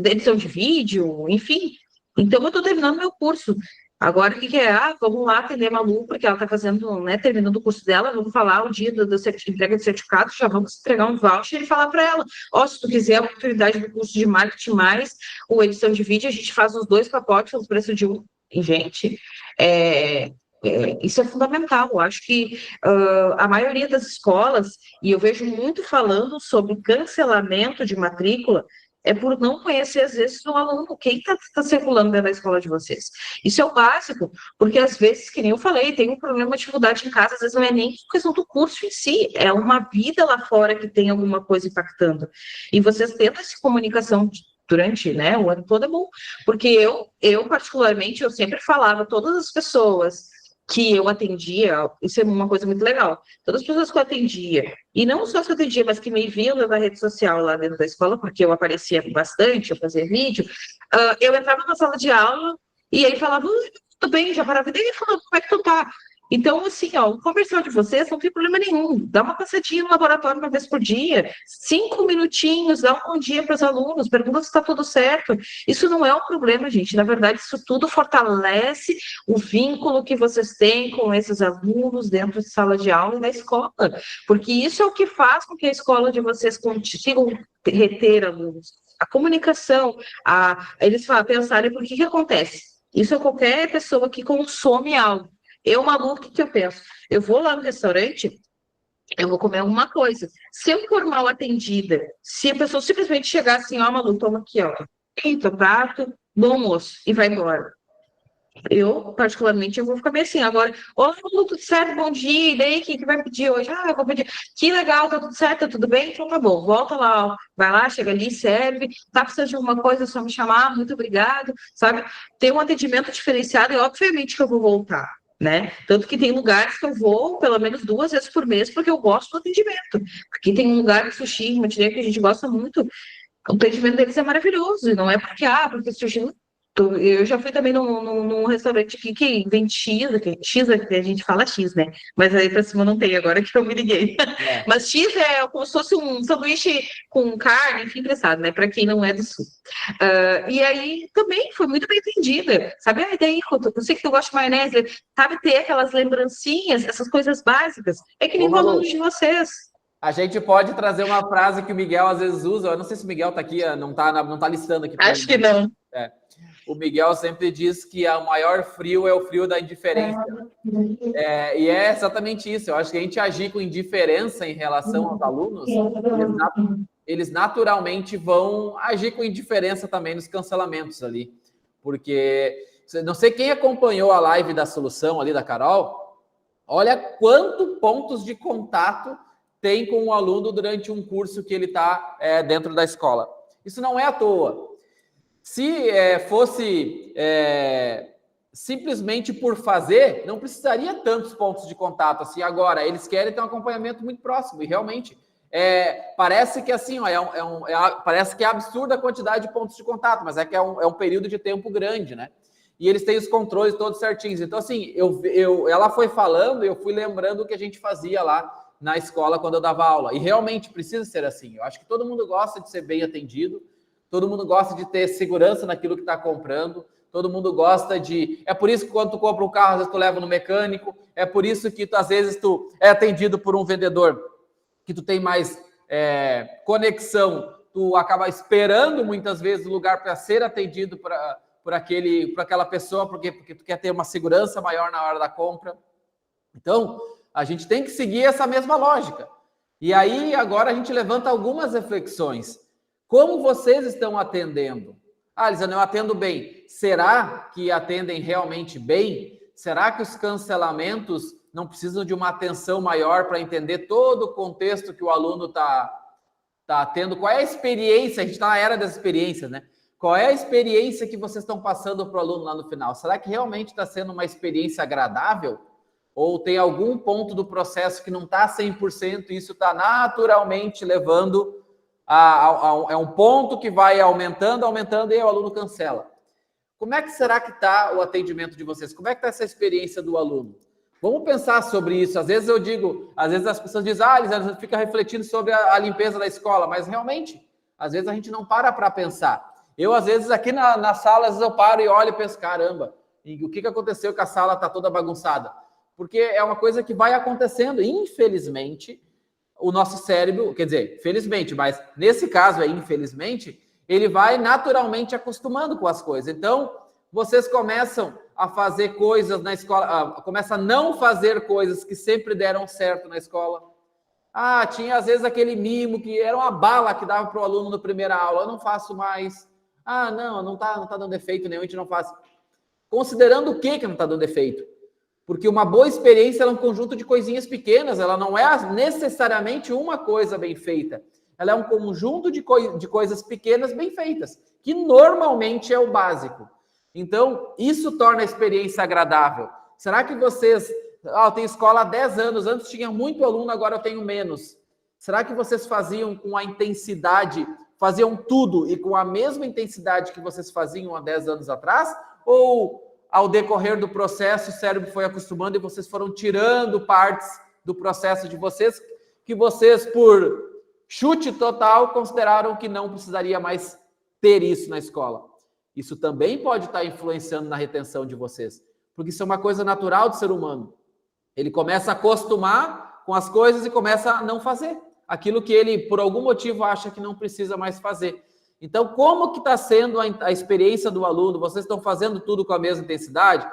edição de vídeo, enfim. Então, eu estou terminando meu curso. Agora, o que é? Vamos lá atender a Malu, porque ela está fazendo, né, terminando o curso dela, vamos falar o dia da entrega de certificado, já vamos entregar um voucher e falar para ela, se tu quiser a oportunidade do curso de marketing mais ou edição de vídeo, a gente faz os 2 pacotes no preço de um. E, gente, isso é fundamental. Eu acho que a maioria das escolas, e eu vejo muito falando sobre cancelamento de matrícula, é por não conhecer, às vezes, o aluno, quem está circulando dentro da escola de vocês. Isso é o básico, porque, às vezes, que nem eu falei, tem um problema de dificuldade em casa, às vezes não é nem questão do curso em si, é uma vida lá fora que tem alguma coisa impactando. E vocês tendo essa comunicação durante, né, o ano todo é bom, porque eu particularmente, eu sempre falava, todas as pessoas que eu atendia, isso é uma coisa muito legal, todas as pessoas que eu atendia, e não só que eu atendia, mas que me viam na rede social lá dentro da escola, porque eu aparecia bastante, eu fazia vídeo, eu entrava na sala de aula, e aí falava, tudo bem, já parava, e daí falando, como é que tu tá? Então, assim, o comercial de vocês não tem problema nenhum. Dá uma passadinha no laboratório uma vez por dia, 5 minutinhos, dá um bom dia para os alunos, pergunta se está tudo certo. Isso não é um problema, gente. Na verdade, isso tudo fortalece o vínculo que vocês têm com esses alunos dentro de sala de aula e na escola. Porque isso é o que faz com que a escola de vocês consigam reter alunos. A comunicação, eles pensarem por que acontece. Isso é qualquer pessoa que consome algo. Eu, Malu, o que eu penso? Eu vou lá no restaurante, eu vou comer alguma coisa. Se eu for mal atendida, se a pessoa simplesmente chegar assim, Malu, toma aqui, teu prato, bom almoço, e vai embora. Eu, particularmente, eu vou ficar bem assim. Agora, Malu, tudo certo, bom dia, e daí, o que vai pedir hoje? Eu vou pedir, que legal, tá tudo certo, tá tudo bem? Então tá bom, volta lá, vai lá, chega ali, serve, tá precisando de alguma coisa, é só me chamar, muito obrigado, sabe? Tem um atendimento diferenciado e, obviamente, que eu vou voltar. Né? Tanto que tem lugares que eu vou pelo menos 2 vezes por mês porque eu gosto do atendimento. Aqui tem um lugar de sushi, uma que a gente gosta muito. O atendimento deles é maravilhoso. E não é porque sushi. Eu já fui também num restaurante aqui que vende X, que a gente fala X, né? Mas aí pra cima não tem, agora que eu me liguei. Mas X é como se fosse um sanduíche com carne, enfim, pressado, né? Para quem não é do Sul. E aí também foi muito bem atendida, sabe? Daí, eu sei que tu gosta de maionese, sabe? Ter aquelas lembrancinhas, essas coisas básicas. É que nem o aluno de vocês. A gente pode trazer uma frase que o Miguel às vezes usa, eu não sei se o Miguel tá aqui, não tá listando aqui. Acho que não. O Miguel sempre diz que o maior frio é o frio da indiferença. E é exatamente isso. Eu acho que a gente agir com indiferença em relação aos alunos, eles naturalmente vão agir com indiferença também nos cancelamentos ali. Porque, não sei quem acompanhou a live da solução ali da Carol, olha quantos pontos de contato tem com o aluno durante um curso que ele está dentro da escola. Isso não é à toa. Se fosse simplesmente por fazer, não precisaria tantos pontos de contato assim. Agora, eles querem ter um acompanhamento muito próximo, e realmente parece que assim, parece que é absurda a quantidade de pontos de contato, mas é um período de tempo grande, né? E eles têm os controles todos certinhos. Então, assim, ela foi falando e eu fui lembrando o que a gente fazia lá na escola quando eu dava aula. E realmente precisa ser assim. Eu acho que todo mundo gosta de ser bem atendido, todo mundo gosta de ter segurança naquilo que está comprando, todo mundo gosta de... É por isso que quando tu compra um carro, às vezes tu leva no mecânico, é por isso que às vezes tu é atendido por um vendedor que tu tem mais conexão, tu acaba esperando muitas vezes o lugar para ser atendido por aquela pessoa, porque tu quer ter uma segurança maior na hora da compra. Então, a gente tem que seguir essa mesma lógica. E aí, agora a gente levanta algumas reflexões. Como vocês estão atendendo? Lisana, eu atendo bem. Será que atendem realmente bem? Será que os cancelamentos não precisam de uma atenção maior para entender todo o contexto que o aluno está tendo? Qual é a experiência? A gente está na era das experiências, né? Qual é a experiência que vocês estão passando para o aluno lá no final? Será que realmente está sendo uma experiência agradável? Ou tem algum ponto do processo que não está 100% e isso está naturalmente levando a um ponto que vai aumentando e aí o aluno cancela? Como é que será que está o atendimento de vocês? Como é que está essa experiência do aluno? Vamos pensar sobre isso. Às vezes às vezes as pessoas dizem, Lisana, fica refletindo sobre a limpeza da escola, mas realmente, às vezes a gente não para pensar. Eu, às vezes, aqui na sala, às vezes eu paro e olho e penso, caramba, e o que aconteceu que a sala está toda bagunçada? Porque é uma coisa que vai acontecendo. Infelizmente, o nosso cérebro, quer dizer, felizmente, mas nesse caso aí, infelizmente, ele vai naturalmente acostumando com as coisas. Então, vocês começam a fazer coisas na escola, começam a não fazer coisas que sempre deram certo na escola. Tinha às vezes aquele mimo que era uma bala que dava para o aluno na primeira aula, eu não faço mais. Não tá dando efeito nenhum, a gente não faz. Considerando o que não está dando efeito? Porque uma boa experiência é um conjunto de coisinhas pequenas, ela não é necessariamente uma coisa bem feita. Ela é um conjunto de coisas pequenas bem feitas, que normalmente é o básico. Então, isso torna a experiência agradável. Será que vocês... eu tenho escola há 10 anos, antes tinha muito aluno, agora eu tenho menos. Será que vocês faziam com a intensidade, faziam tudo e com a mesma intensidade que vocês faziam há 10 anos atrás? Ou... ao decorrer do processo, o cérebro foi acostumando e vocês foram tirando partes do processo de vocês, que vocês, por chute total, consideraram que não precisaria mais ter isso na escola. Isso também pode estar influenciando na retenção de vocês, porque isso é uma coisa natural do ser humano. Ele começa a acostumar com as coisas e começa a não fazer aquilo que ele, por algum motivo, acha que não precisa mais fazer. Então, como que está sendo a experiência do aluno? Vocês estão fazendo tudo com a mesma intensidade?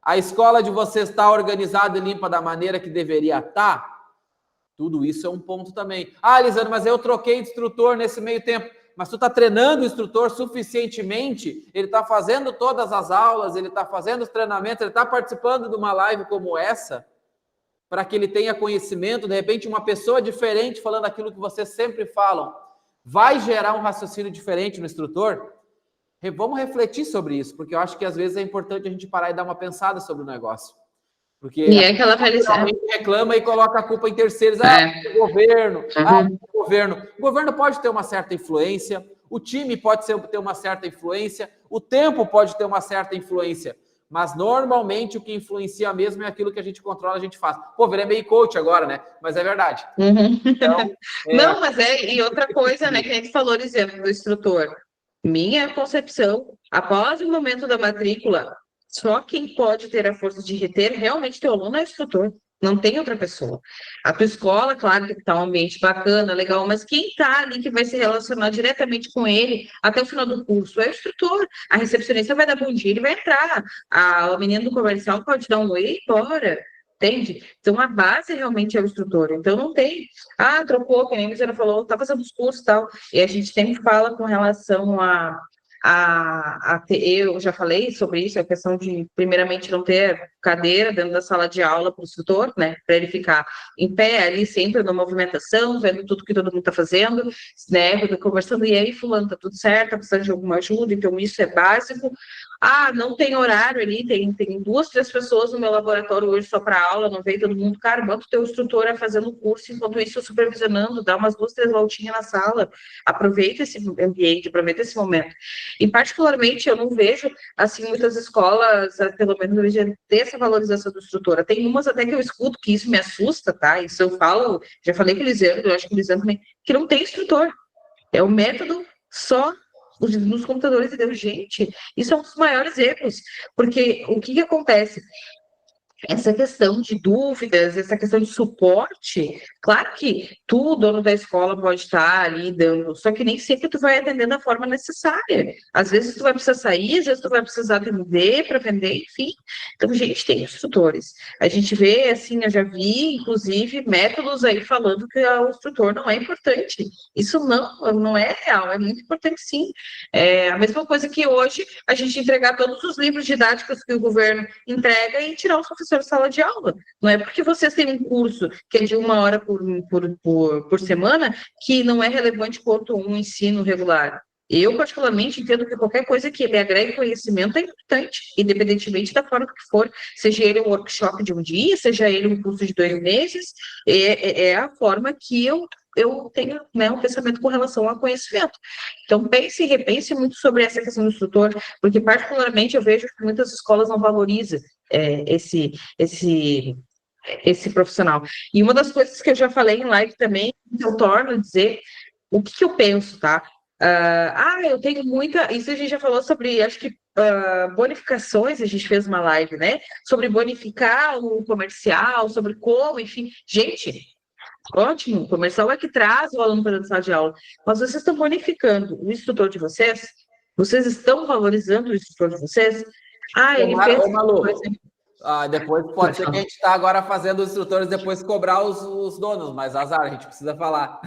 A escola de vocês está organizada e limpa da maneira que deveria estar? Tudo isso é um ponto também. Lisana, mas eu troquei de instrutor nesse meio tempo. Mas tu está treinando o instrutor suficientemente? Ele está fazendo todas as aulas, ele está fazendo os treinamentos, ele está participando de uma live como essa, para que ele tenha conhecimento, de repente uma pessoa diferente falando aquilo que vocês sempre falam. Vai gerar um raciocínio diferente no instrutor? Vamos refletir sobre isso, porque eu acho que às vezes é importante a gente parar e dar uma pensada sobre o negócio. Porque aquela reclama e coloca a culpa em terceiros. O governo, o governo. O governo pode ter uma certa influência, o time pode ter uma certa influência, o tempo pode ter uma certa influência, mas normalmente o que influencia mesmo é aquilo que a gente controla, a gente faz. Virei meio coach agora, né? Mas é verdade. Então, não, mas e outra coisa, né, que a gente falou, exemplo do instrutor. Minha concepção, após o momento da matrícula, só quem pode ter a força de reter realmente teu aluno é o instrutor. Não tem outra pessoa. A tua escola, claro que está um ambiente bacana, legal, mas quem está ali que vai se relacionar diretamente com ele até o final do curso é o instrutor. A recepcionista vai dar bom dia, ele vai entrar. A menina do comercial pode dar um oi e ir embora. Entende? Então, a base realmente é o instrutor. Então, não tem... trocou, que nem a Luciana falou, está fazendo os cursos e tal. E a gente sempre fala com relação eu já falei sobre isso, a questão de, primeiramente, não ter cadeira dentro da sala de aula para o instrutor, né, para ele ficar em pé ali, sempre na movimentação, vendo tudo que todo mundo está fazendo, né, conversando, e aí, fulano, está tudo certo, está precisando de alguma ajuda, então isso é básico. Não tem horário ali, tem 2, 3 pessoas no meu laboratório hoje só para aula, não veio todo mundo, cara, bota o teu instrutor a fazendo o curso, enquanto isso supervisionando, dá umas 2, 3 voltinhas na sala, aproveita esse ambiente, aproveita esse momento. E particularmente eu não vejo, assim, muitas escolas, pelo menos no Rio de Janeiro, essa valorização do instrutor. Tem umas até que eu escuto que isso me assusta, tá? Isso eu falo, já falei com o Lisandro, eu acho que o Lisandro também, que não tem instrutor. É o método só nos computadores de Deus. Gente, isso é um dos maiores erros, porque o que acontece? Essa questão de dúvidas, essa questão de suporte, claro que tu, dono da escola, pode estar ali dando, só que nem sempre tu vai atender da forma necessária. Às vezes tu vai precisar sair, às vezes tu vai precisar atender para vender, enfim. Então, gente, tem instrutores. A gente vê, assim, eu já vi, inclusive, métodos aí falando que o instrutor não é importante. Isso não é real, é muito importante sim. É a mesma coisa que hoje a gente entregar todos os livros didáticos que o governo entrega e tirar os professores da sala de aula. Não é porque vocês têm um curso que é de 1 hora por semana que não é relevante quanto um ensino regular. Eu, particularmente, entendo que qualquer coisa que me agregue conhecimento é importante, independentemente da forma que for, seja ele um workshop de um dia, seja ele um curso de 2 meses, é a forma que eu tenho, né, um pensamento com relação ao conhecimento. Então, pense e repense muito sobre essa questão do instrutor, porque, particularmente, eu vejo que muitas escolas não valorizam esse profissional. E uma das coisas que eu já falei em live também, eu torno a dizer o que eu penso, tá? Eu tenho muita. Isso a gente já falou sobre, acho que bonificações, a gente fez uma live, né? Sobre bonificar o comercial, sobre como, enfim. Gente, ótimo, o comercial é que traz o aluno para a sala de aula. Mas vocês estão bonificando o instrutor de vocês? Vocês estão valorizando o instrutor de vocês? Ele fez. Ô, Malu, depois pode ser que a gente está agora fazendo os instrutores depois cobrar os donos, mas azar, a gente precisa falar.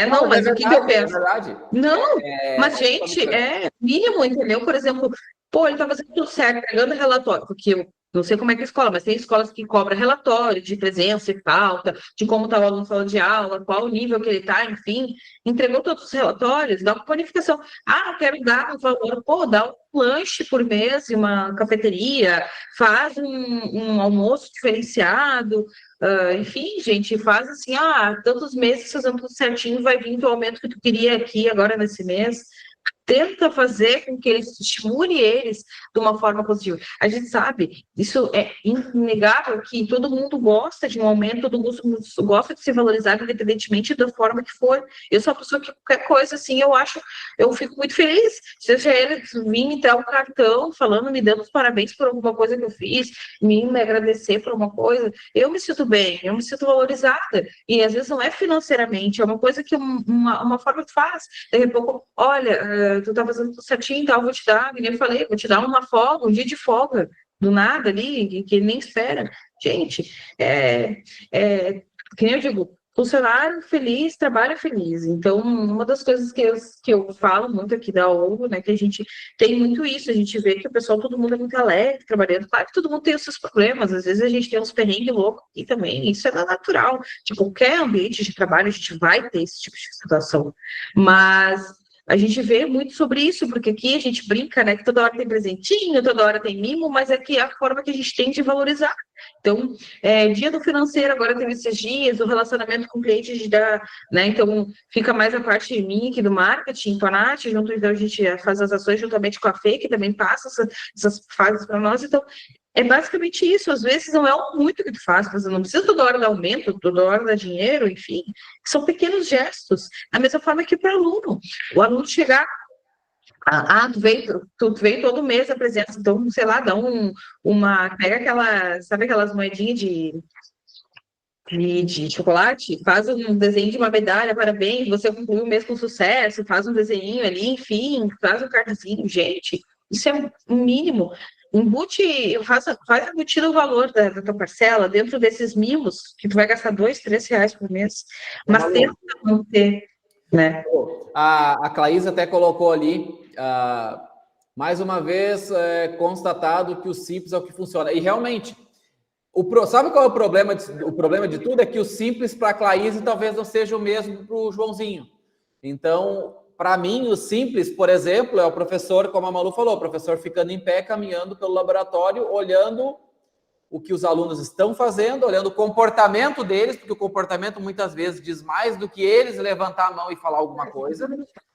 Não, mas o que eu penso? É verdade. Não, mas, gente, é mínimo, entendeu? Por exemplo, ele tá fazendo tudo certo, pegando relatório, porque eu não sei como é que é a escola, mas tem escolas que cobram relatório de presença e falta, de como está o aluno na sala de aula, qual o nível que ele está, enfim, entregou todos os relatórios, dá uma bonificação. Eu quero dar um valor, dá um lanche por mês em uma cafeteria, faz um almoço diferenciado, enfim, gente, faz assim, tantos meses fazendo tudo certinho, vai vir o aumento que tu queria aqui agora nesse mês. Tenta fazer com que eles estimule eles de uma forma positiva. A gente sabe, isso é inegável, que todo mundo gosta de um aumento, todo mundo gosta de ser valorizado, independentemente da forma que for. Eu sou uma pessoa que qualquer coisa assim, eu fico muito feliz. Seja ele vir me dar um cartão falando, me dando os parabéns por alguma coisa que eu fiz, me agradecer por uma coisa, eu me sinto bem, eu me sinto valorizada. E às vezes não é financeiramente, é uma coisa que uma forma que faz. Daqui a pouco, olha, tu tá fazendo tudo certinho, então eu vou te dar, nem eu falei, vou te dar uma folga, um dia de folga, do nada ali, que ele nem espera. Gente, que nem eu digo, funcionário feliz, trabalho feliz. Então, uma das coisas que eu falo muito aqui da ONU, né, que a gente tem muito isso, a gente vê que o pessoal, todo mundo é muito alegre, trabalhando, claro que todo mundo tem os seus problemas, às vezes a gente tem uns perrengues loucos, e também isso é natural, de qualquer ambiente de trabalho, a gente vai ter esse tipo de situação, mas a gente vê muito sobre isso, porque aqui a gente brinca, né, que toda hora tem presentinho, toda hora tem mimo, mas é que é a forma que a gente tem de valorizar. Então, dia do financeiro, agora tem esses dias, o relacionamento com o cliente de dar, né, então fica mais a parte de mim aqui do marketing, com a Nath, junto, então a gente faz as ações juntamente com a Fê, que também passa essas fases para nós, então é basicamente isso, às vezes não é muito que tu faz, você não precisa toda hora dar aumento, toda hora dar dinheiro, enfim, são pequenos gestos, da mesma forma que para o aluno chegar, tu veio todo mês a presença, então, sei lá, dá pega aquelas moedinhas de chocolate, faz um desenho de uma medalha, parabéns, você concluiu o mês com sucesso, faz um desenho ali, enfim, faz um cardzinho, gente, isso é um mínimo. Faz embutido o valor da tua parcela dentro desses mimos, que tu vai gastar R$2, R$3 por mês, mas tenta manter, né? A Claís até colocou ali, mais uma vez, constatado que o simples é o que funciona. E realmente, sabe qual é o problema de tudo? É que o simples para a Claís talvez não seja o mesmo para o Joãozinho. Então, para mim, o simples, por exemplo, é o professor, como a Malu falou, o professor ficando em pé, caminhando pelo laboratório, olhando o que os alunos estão fazendo, olhando o comportamento deles, porque o comportamento muitas vezes diz mais do que eles levantar a mão e falar alguma coisa.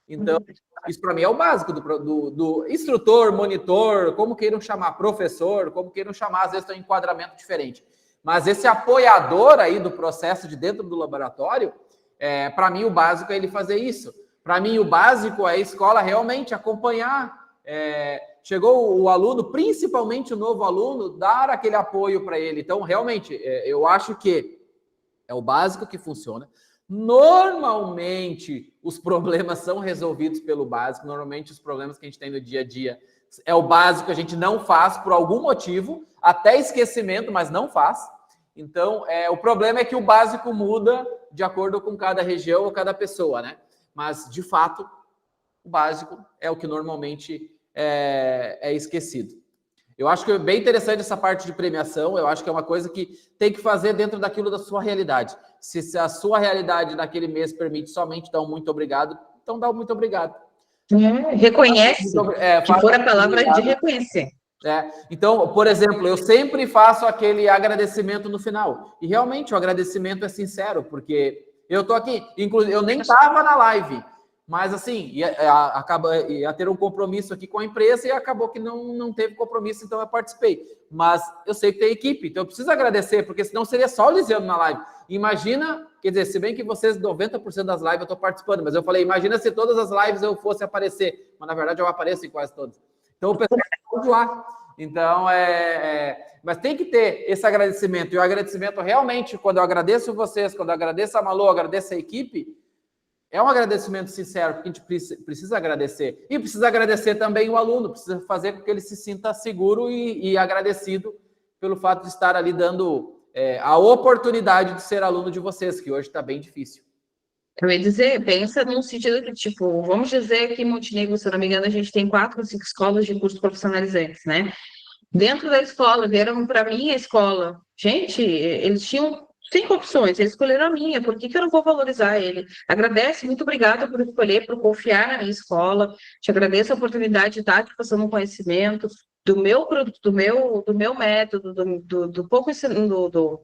Então, isso para mim é o básico do instrutor, monitor, como queiram chamar, professor, como queiram chamar, às vezes tem um enquadramento diferente. Mas esse apoiador aí do processo de dentro do laboratório, para mim o básico é ele fazer isso. Para mim o básico é a escola realmente acompanhar. Chegou o aluno, principalmente o novo aluno, dar aquele apoio para ele. Então, realmente, eu acho que é o básico que funciona. Normalmente, os problemas são resolvidos pelo básico. Normalmente, os problemas que a gente tem no dia a dia é o básico, a gente não faz por algum motivo, até esquecimento, mas não faz. Então, o problema é que o básico muda de acordo com cada região ou cada pessoa, né? Mas, de fato, o básico é o que normalmente é esquecido. Eu acho que é bem interessante essa parte de premiação, eu acho que é uma coisa que tem que fazer dentro daquilo da sua realidade. Se a sua realidade naquele mês permite somente dar um muito obrigado, então dá um muito obrigado. Reconhece, que for a palavra de reconhecer. Então, por exemplo, eu sempre faço aquele agradecimento no final. E realmente o agradecimento é sincero, porque eu tô aqui, inclusive, eu nem estava na live, mas assim, ia ter um compromisso aqui com a empresa e acabou que não teve compromisso, então eu participei. Mas eu sei que tem equipe, então eu preciso agradecer, porque senão seria só o Lisiano na live. Imagina, quer dizer, se bem que vocês, 90% das lives eu estou participando, mas eu falei, imagina se todas as lives eu fosse aparecer, mas na verdade eu apareço em quase todas. Então o pessoal pode lá. Então, mas tem que ter esse agradecimento, e o agradecimento realmente, quando eu agradeço vocês, quando eu agradeço a Malu, agradeço a equipe, é um agradecimento sincero, porque a gente precisa agradecer. E precisa agradecer também o aluno, precisa fazer com que ele se sinta seguro e agradecido pelo fato de estar ali dando a oportunidade de ser aluno de vocês, que hoje está bem difícil. Eu ia dizer, pensa num sentido que, tipo, vamos dizer que em Montenegro, se eu não me engano, a gente tem 4 ou 5 escolas de cursos profissionalizantes, né? Dentro da escola, vieram para mim a escola. Gente, eles tinham 5 opções, eles escolheram a minha, por que eu não vou valorizar ele? Agradece, muito obrigada por escolher, por confiar na minha escola, te agradeço a oportunidade de estar te passando um conhecimento do meu produto, do meu método, do pouco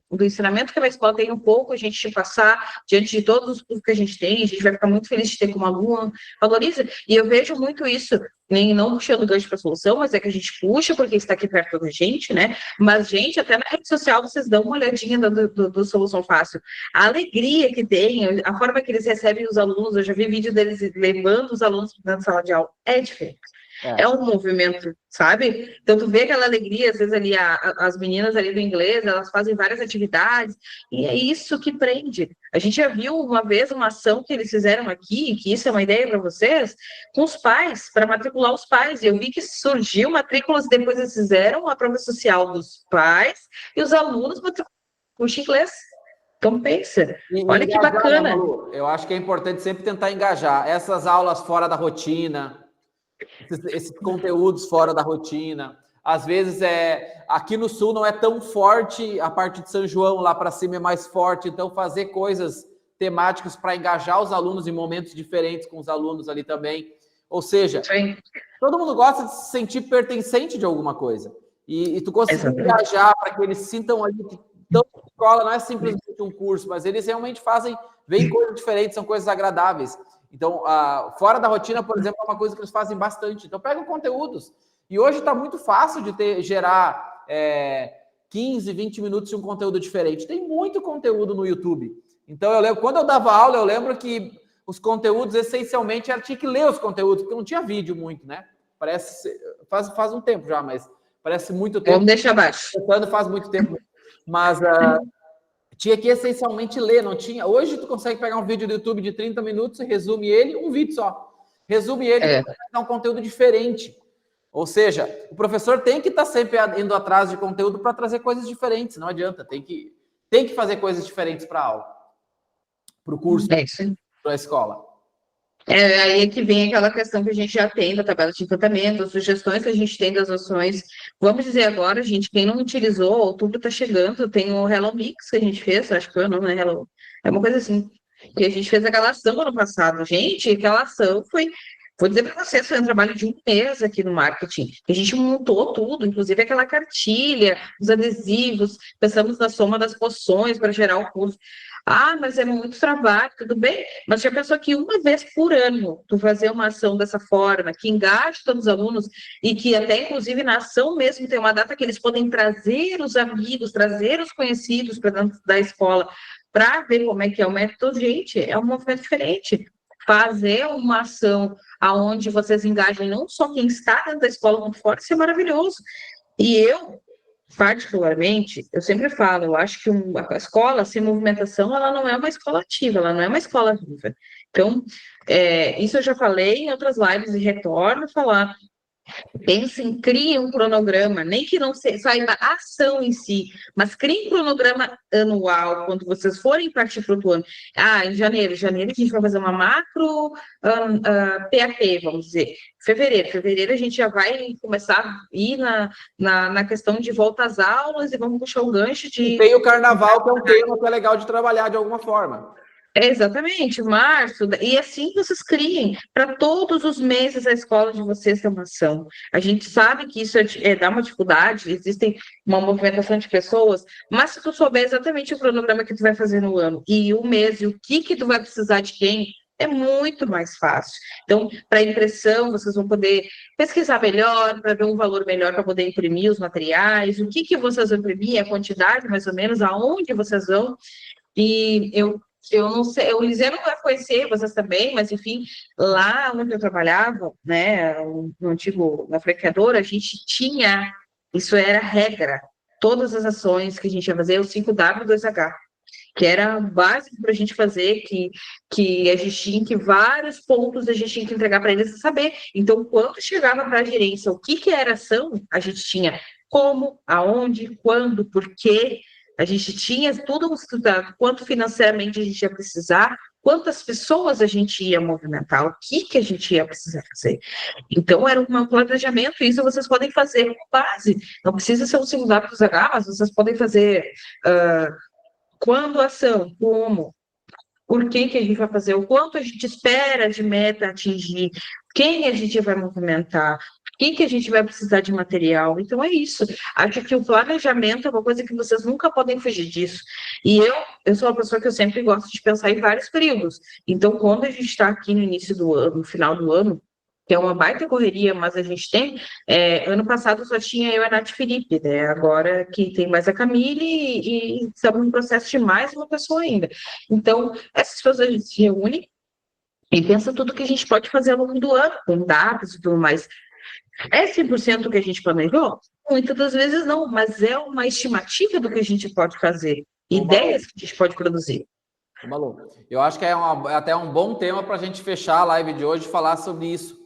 do ensinamento que a escola tem, um pouco a gente te passar, diante de todos os cursos que a gente tem, a gente vai ficar muito feliz de ter como aluno, valoriza, e eu vejo muito isso, nem não puxando gancho para a solução, mas é que a gente puxa porque está aqui perto da gente, né? Mas, gente, até na rede social vocês dão uma olhadinha do Solução Fácil. A alegria que tem, a forma que eles recebem os alunos, eu já vi vídeo deles levando os alunos na sala de aula, é diferente. É um movimento, sabe? Então, tu vê aquela alegria, às vezes ali, as meninas ali do inglês, elas fazem várias atividades, e é isso que prende. A gente já viu uma vez uma ação que eles fizeram aqui, que isso é uma ideia para vocês, com os pais, para matricular os pais, e eu vi que surgiu matrículas, depois eles fizeram a prova social dos pais, e os alunos matricularam o inglês. Então, pensa, olha que bacana. Malu, eu acho que é importante sempre tentar engajar essas aulas fora da rotina, esses conteúdos fora da rotina. Às vezes aqui no sul não é tão forte, a parte de São João lá para cima é mais forte, então fazer coisas temáticas para engajar os alunos em momentos diferentes com os alunos ali também. Ou seja, sim, todo mundo gosta de se sentir pertencente de alguma coisa. E tu conseguir engajar para que eles se sintam ali que então, a escola não é simplesmente um curso, mas eles realmente veem coisas diferentes, são coisas agradáveis. Então, fora da rotina, por exemplo, é uma coisa que eles fazem bastante. Então, pegam conteúdos. E hoje está muito fácil de gerar 15, 20 minutos de um conteúdo diferente. Tem muito conteúdo no YouTube. Então, eu lembro, quando eu dava aula, eu lembro que os conteúdos, essencialmente, tinha que ler os conteúdos, porque não tinha vídeo muito, né? Faz um tempo já, mas parece muito tempo. Vamos deixar abaixo. Faz muito tempo. Mas tinha que essencialmente ler, não tinha. Hoje tu consegue pegar um vídeo do YouTube de 30 minutos e resume ele, um vídeo só. Resume ele e dar um conteúdo diferente. Ou seja, o professor tem que estar sempre indo atrás de conteúdo para trazer coisas diferentes, não adianta. Tem que fazer coisas diferentes para a aula, para o curso, para a escola. Aí é que vem aquela questão que a gente já tem da tabela de encantamento, as sugestões que a gente tem das ações. Vamos dizer agora, gente, quem não utilizou, outubro está chegando, tem o Hello Mix que a gente fez, acho que foi o nome, né? Hello, é uma coisa assim, que a gente fez aquela ação ano passado. Gente, aquela ação foi Vou dizer para vocês, foi um trabalho de um mês aqui no marketing. A gente montou tudo, inclusive aquela cartilha, os adesivos, pensamos na soma das poções para gerar o curso. Ah, mas é muito trabalho, tudo bem. Mas já pensou que uma vez por ano tu fazer uma ação dessa forma, que engaje todos os alunos e que até, inclusive, na ação mesmo tem uma data que eles podem trazer os amigos, trazer os conhecidos para dentro da escola para ver como é que é o método. Gente, é um movimento diferente. Fazer uma ação aonde vocês engajem não só quem está dentro da escola como fora, isso é maravilhoso. E eu, particularmente, eu sempre falo, eu acho que a escola sem movimentação, ela não é uma escola ativa, ela não é uma escola viva. Então, isso eu já falei em outras lives e retorno a falar. Pensem, criem um cronograma, nem que não saiba a ação em si, mas criem um cronograma anual, quando vocês forem partir para o ano. Ah, em janeiro a gente vai fazer uma macro PAP, vamos dizer. Fevereiro a gente já vai começar a ir na questão de volta às aulas e vamos puxar o gancho de... Tem o carnaval, que é um tema que é legal de trabalhar de alguma forma. Exatamente, março, e assim vocês criem para todos os meses a escola de vocês ter uma ação. A gente sabe que isso dá uma dificuldade, existem uma movimentação de pessoas, mas se tu souber exatamente o cronograma que tu vai fazer no ano e o mês e o que tu vai precisar de quem, é muito mais fácil. Então, para impressão, vocês vão poder pesquisar melhor, para ver um valor melhor para poder imprimir os materiais, o que vocês vão imprimir, a quantidade mais ou menos, aonde vocês vão. E eu não sei, o Liseu não vai conhecer vocês também, mas enfim, lá onde eu trabalhava, né, no antigo, na franqueadora, a gente tinha, isso era regra, todas as ações que a gente ia fazer, o 5W2H, que era básico para a gente fazer, que a gente tinha que, vários pontos a gente tinha que entregar para eles saber. Então, quando chegava para a gerência, o que era ação, a gente tinha como, aonde, quando, por quê. A gente tinha tudo estudado, quanto financeiramente a gente ia precisar, quantas pessoas a gente ia movimentar, o que a gente ia precisar fazer. Então, era um planejamento, e isso vocês podem fazer com base. Não precisa ser um 5W2H, mas vocês podem fazer quando a ação, como, por que a gente vai fazer, o quanto a gente espera de meta atingir, quem a gente vai movimentar, que a gente vai precisar de material. Então, é isso. Acho que o planejamento é uma coisa que vocês nunca podem fugir disso. E eu sou uma pessoa que eu sempre gosto de pensar em vários períodos. Então, quando a gente está aqui no início do ano, no final do ano, que é uma baita correria, mas a gente tem. Ano passado só tinha eu e a Nath Felipe, né? Agora que tem mais a Camille e estamos no processo de mais uma pessoa ainda. Então, essas pessoas a gente se reúne e pensa tudo que a gente pode fazer ao longo do ano, com datas e tudo mais. É 100% o que a gente planejou? Muitas das vezes não, mas é uma estimativa do que a gente pode fazer, ideias que a gente pode produzir. Malu, eu acho que é até um bom tema para a gente fechar a live de hoje e falar sobre isso,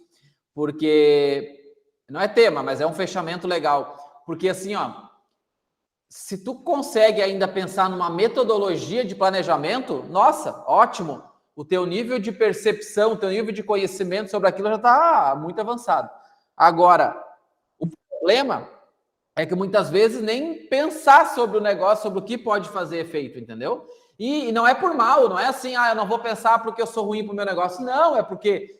porque não é tema, mas é um fechamento legal, porque assim, ó, se tu consegue ainda pensar numa metodologia de planejamento, nossa, ótimo, o teu nível de percepção, o teu nível de conhecimento sobre aquilo já está muito avançado. Agora, o problema é que muitas vezes nem pensar sobre o negócio, sobre o que pode fazer efeito, entendeu? E não é por mal, não é assim, eu não vou pensar porque eu sou ruim para o meu negócio. Não, é porque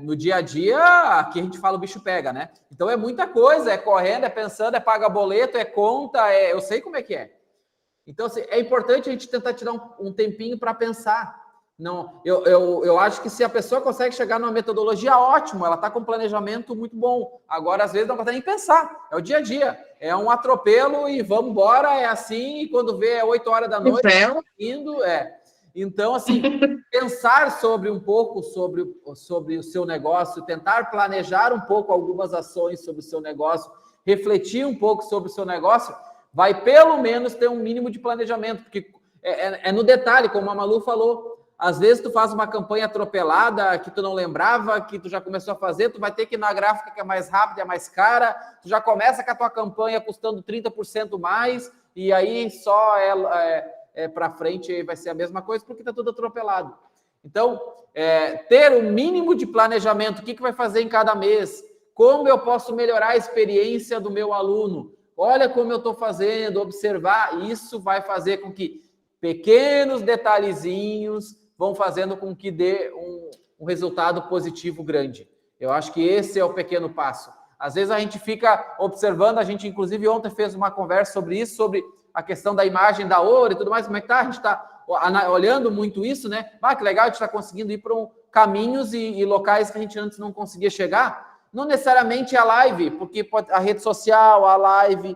no dia a dia, aqui a gente fala o bicho pega, né? Então é muita coisa, é correndo, é pensando, é paga boleto, é conta, eu sei como é que é. Então, assim, é importante a gente tentar tirar um tempinho para pensar. Não, eu acho que se a pessoa consegue chegar numa metodologia, ótimo, ela está com um planejamento muito bom. Agora, às vezes, não consegue nem pensar. É o dia a dia. É um atropelo e vamos embora, é assim, e quando vê é 8 horas da noite, indo, Então, assim, pensar sobre um pouco sobre o seu negócio, tentar planejar um pouco algumas ações sobre o seu negócio, refletir um pouco sobre o seu negócio, vai pelo menos ter um mínimo de planejamento, porque é no detalhe, como a Malu falou. Às vezes tu faz uma campanha atropelada que tu não lembrava, que tu já começou a fazer, tu vai ter que ir na gráfica que é mais rápida, é mais cara, tu já começa com a tua campanha custando 30% mais, e aí só para frente vai ser a mesma coisa, porque tá tudo atropelado. Então, ter o mínimo de planejamento, o que vai fazer em cada mês, como eu posso melhorar a experiência do meu aluno, olha como eu estou fazendo, observar, isso vai fazer com que pequenos detalhezinhos vão fazendo com que dê um resultado positivo grande. Eu acho que esse é o pequeno passo. Às vezes a gente fica observando, a gente inclusive ontem fez uma conversa sobre isso, sobre a questão da imagem da Ouro e tudo mais, como é que tá? A gente está olhando muito isso, né? Ah, que legal, a gente está conseguindo ir para caminhos e locais que a gente antes não conseguia chegar. Não necessariamente a live, porque a rede social, a live,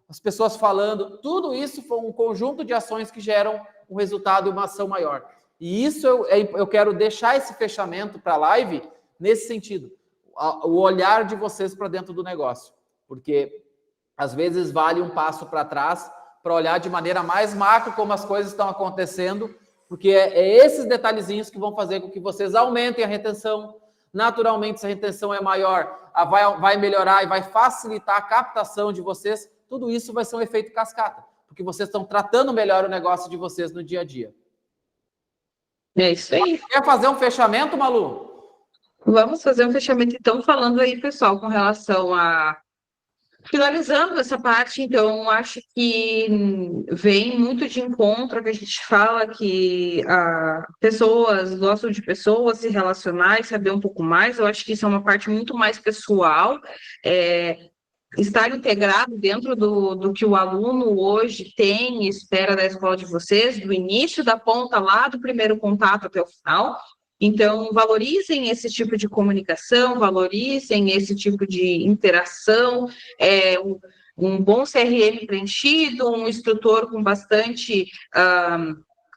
as pessoas falando, tudo isso foi um conjunto de ações que geram um resultado e uma ação maior. E isso eu quero deixar esse fechamento para a live nesse sentido. O olhar de vocês para dentro do negócio. Porque às vezes vale um passo para trás para olhar de maneira mais macro como as coisas estão acontecendo, porque é esses detalhezinhos que vão fazer com que vocês aumentem a retenção. Naturalmente, se a retenção é maior, vai melhorar e vai facilitar a captação de vocês. Tudo isso vai ser um efeito cascata, porque vocês estão tratando melhor o negócio de vocês no dia a dia. É isso aí. Quer fazer um fechamento, Malu? Vamos fazer um fechamento, então, falando aí, pessoal, com relação a... Finalizando essa parte, então, acho que vem muito de encontro que a gente fala que pessoas gostam de pessoas, se relacionar e saber um pouco mais. Eu acho que isso é uma parte muito mais pessoal. Estar integrado dentro do que o aluno hoje tem e espera da escola de vocês, do início da ponta lá, do primeiro contato até o final. Então, valorizem esse tipo de comunicação, valorizem esse tipo de interação, um bom CRM preenchido, um instrutor com bastante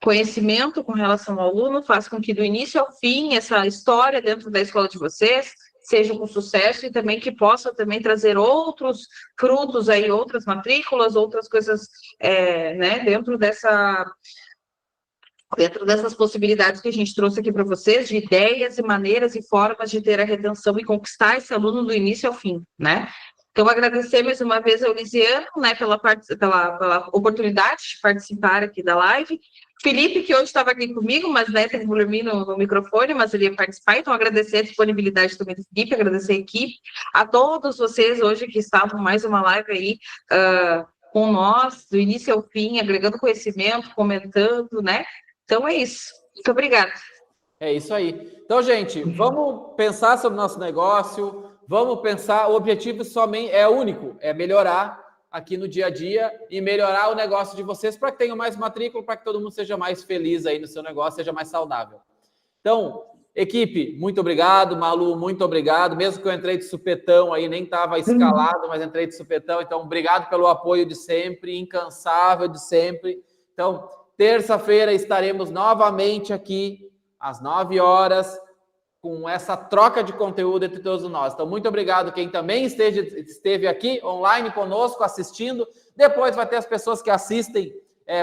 conhecimento com relação ao aluno, faz com que do início ao fim essa história dentro da escola de vocês seja com sucesso e também que possa também trazer outros frutos aí, outras matrículas, outras coisas, né, dentro dessas possibilidades que a gente trouxe aqui para vocês, de ideias e maneiras e formas de ter a retenção e conquistar esse aluno do início ao fim, né? Então, agradecer mais uma vez ao Lisiano, né, pela oportunidade de participar aqui da live. Felipe, que hoje estava aqui comigo, mas, né, teve um probleminha no microfone, mas ele ia participar, então agradecer a disponibilidade também do Felipe, agradecer a equipe, a todos vocês hoje que estavam mais uma live aí, com nós, do início ao fim, agregando conhecimento, comentando, né? Então é isso. Muito obrigada. É isso aí. Então, gente, vamos pensar sobre o nosso negócio, vamos pensar, o objetivo somente é único, é melhorar aqui no dia a dia e melhorar o negócio de vocês para que tenham mais matrícula, para que todo mundo seja mais feliz aí no seu negócio, seja mais saudável. Então, equipe, muito obrigado. Malu, muito obrigado. Mesmo que eu entrei de supetão aí, nem estava escalado, mas entrei de supetão. Então, obrigado pelo apoio de sempre, incansável de sempre. Então, terça-feira estaremos novamente aqui às 9 horas com essa troca de conteúdo entre todos nós. Então, muito obrigado quem também esteve aqui online conosco, assistindo. Depois vai ter as pessoas que assistem.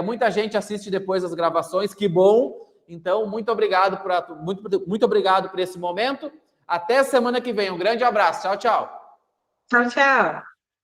Muita gente assiste depois as gravações, que bom. Então, muito obrigado muito obrigado por esse momento. Até semana que vem. Um grande abraço. Tchau, tchau. Tchau, tchau.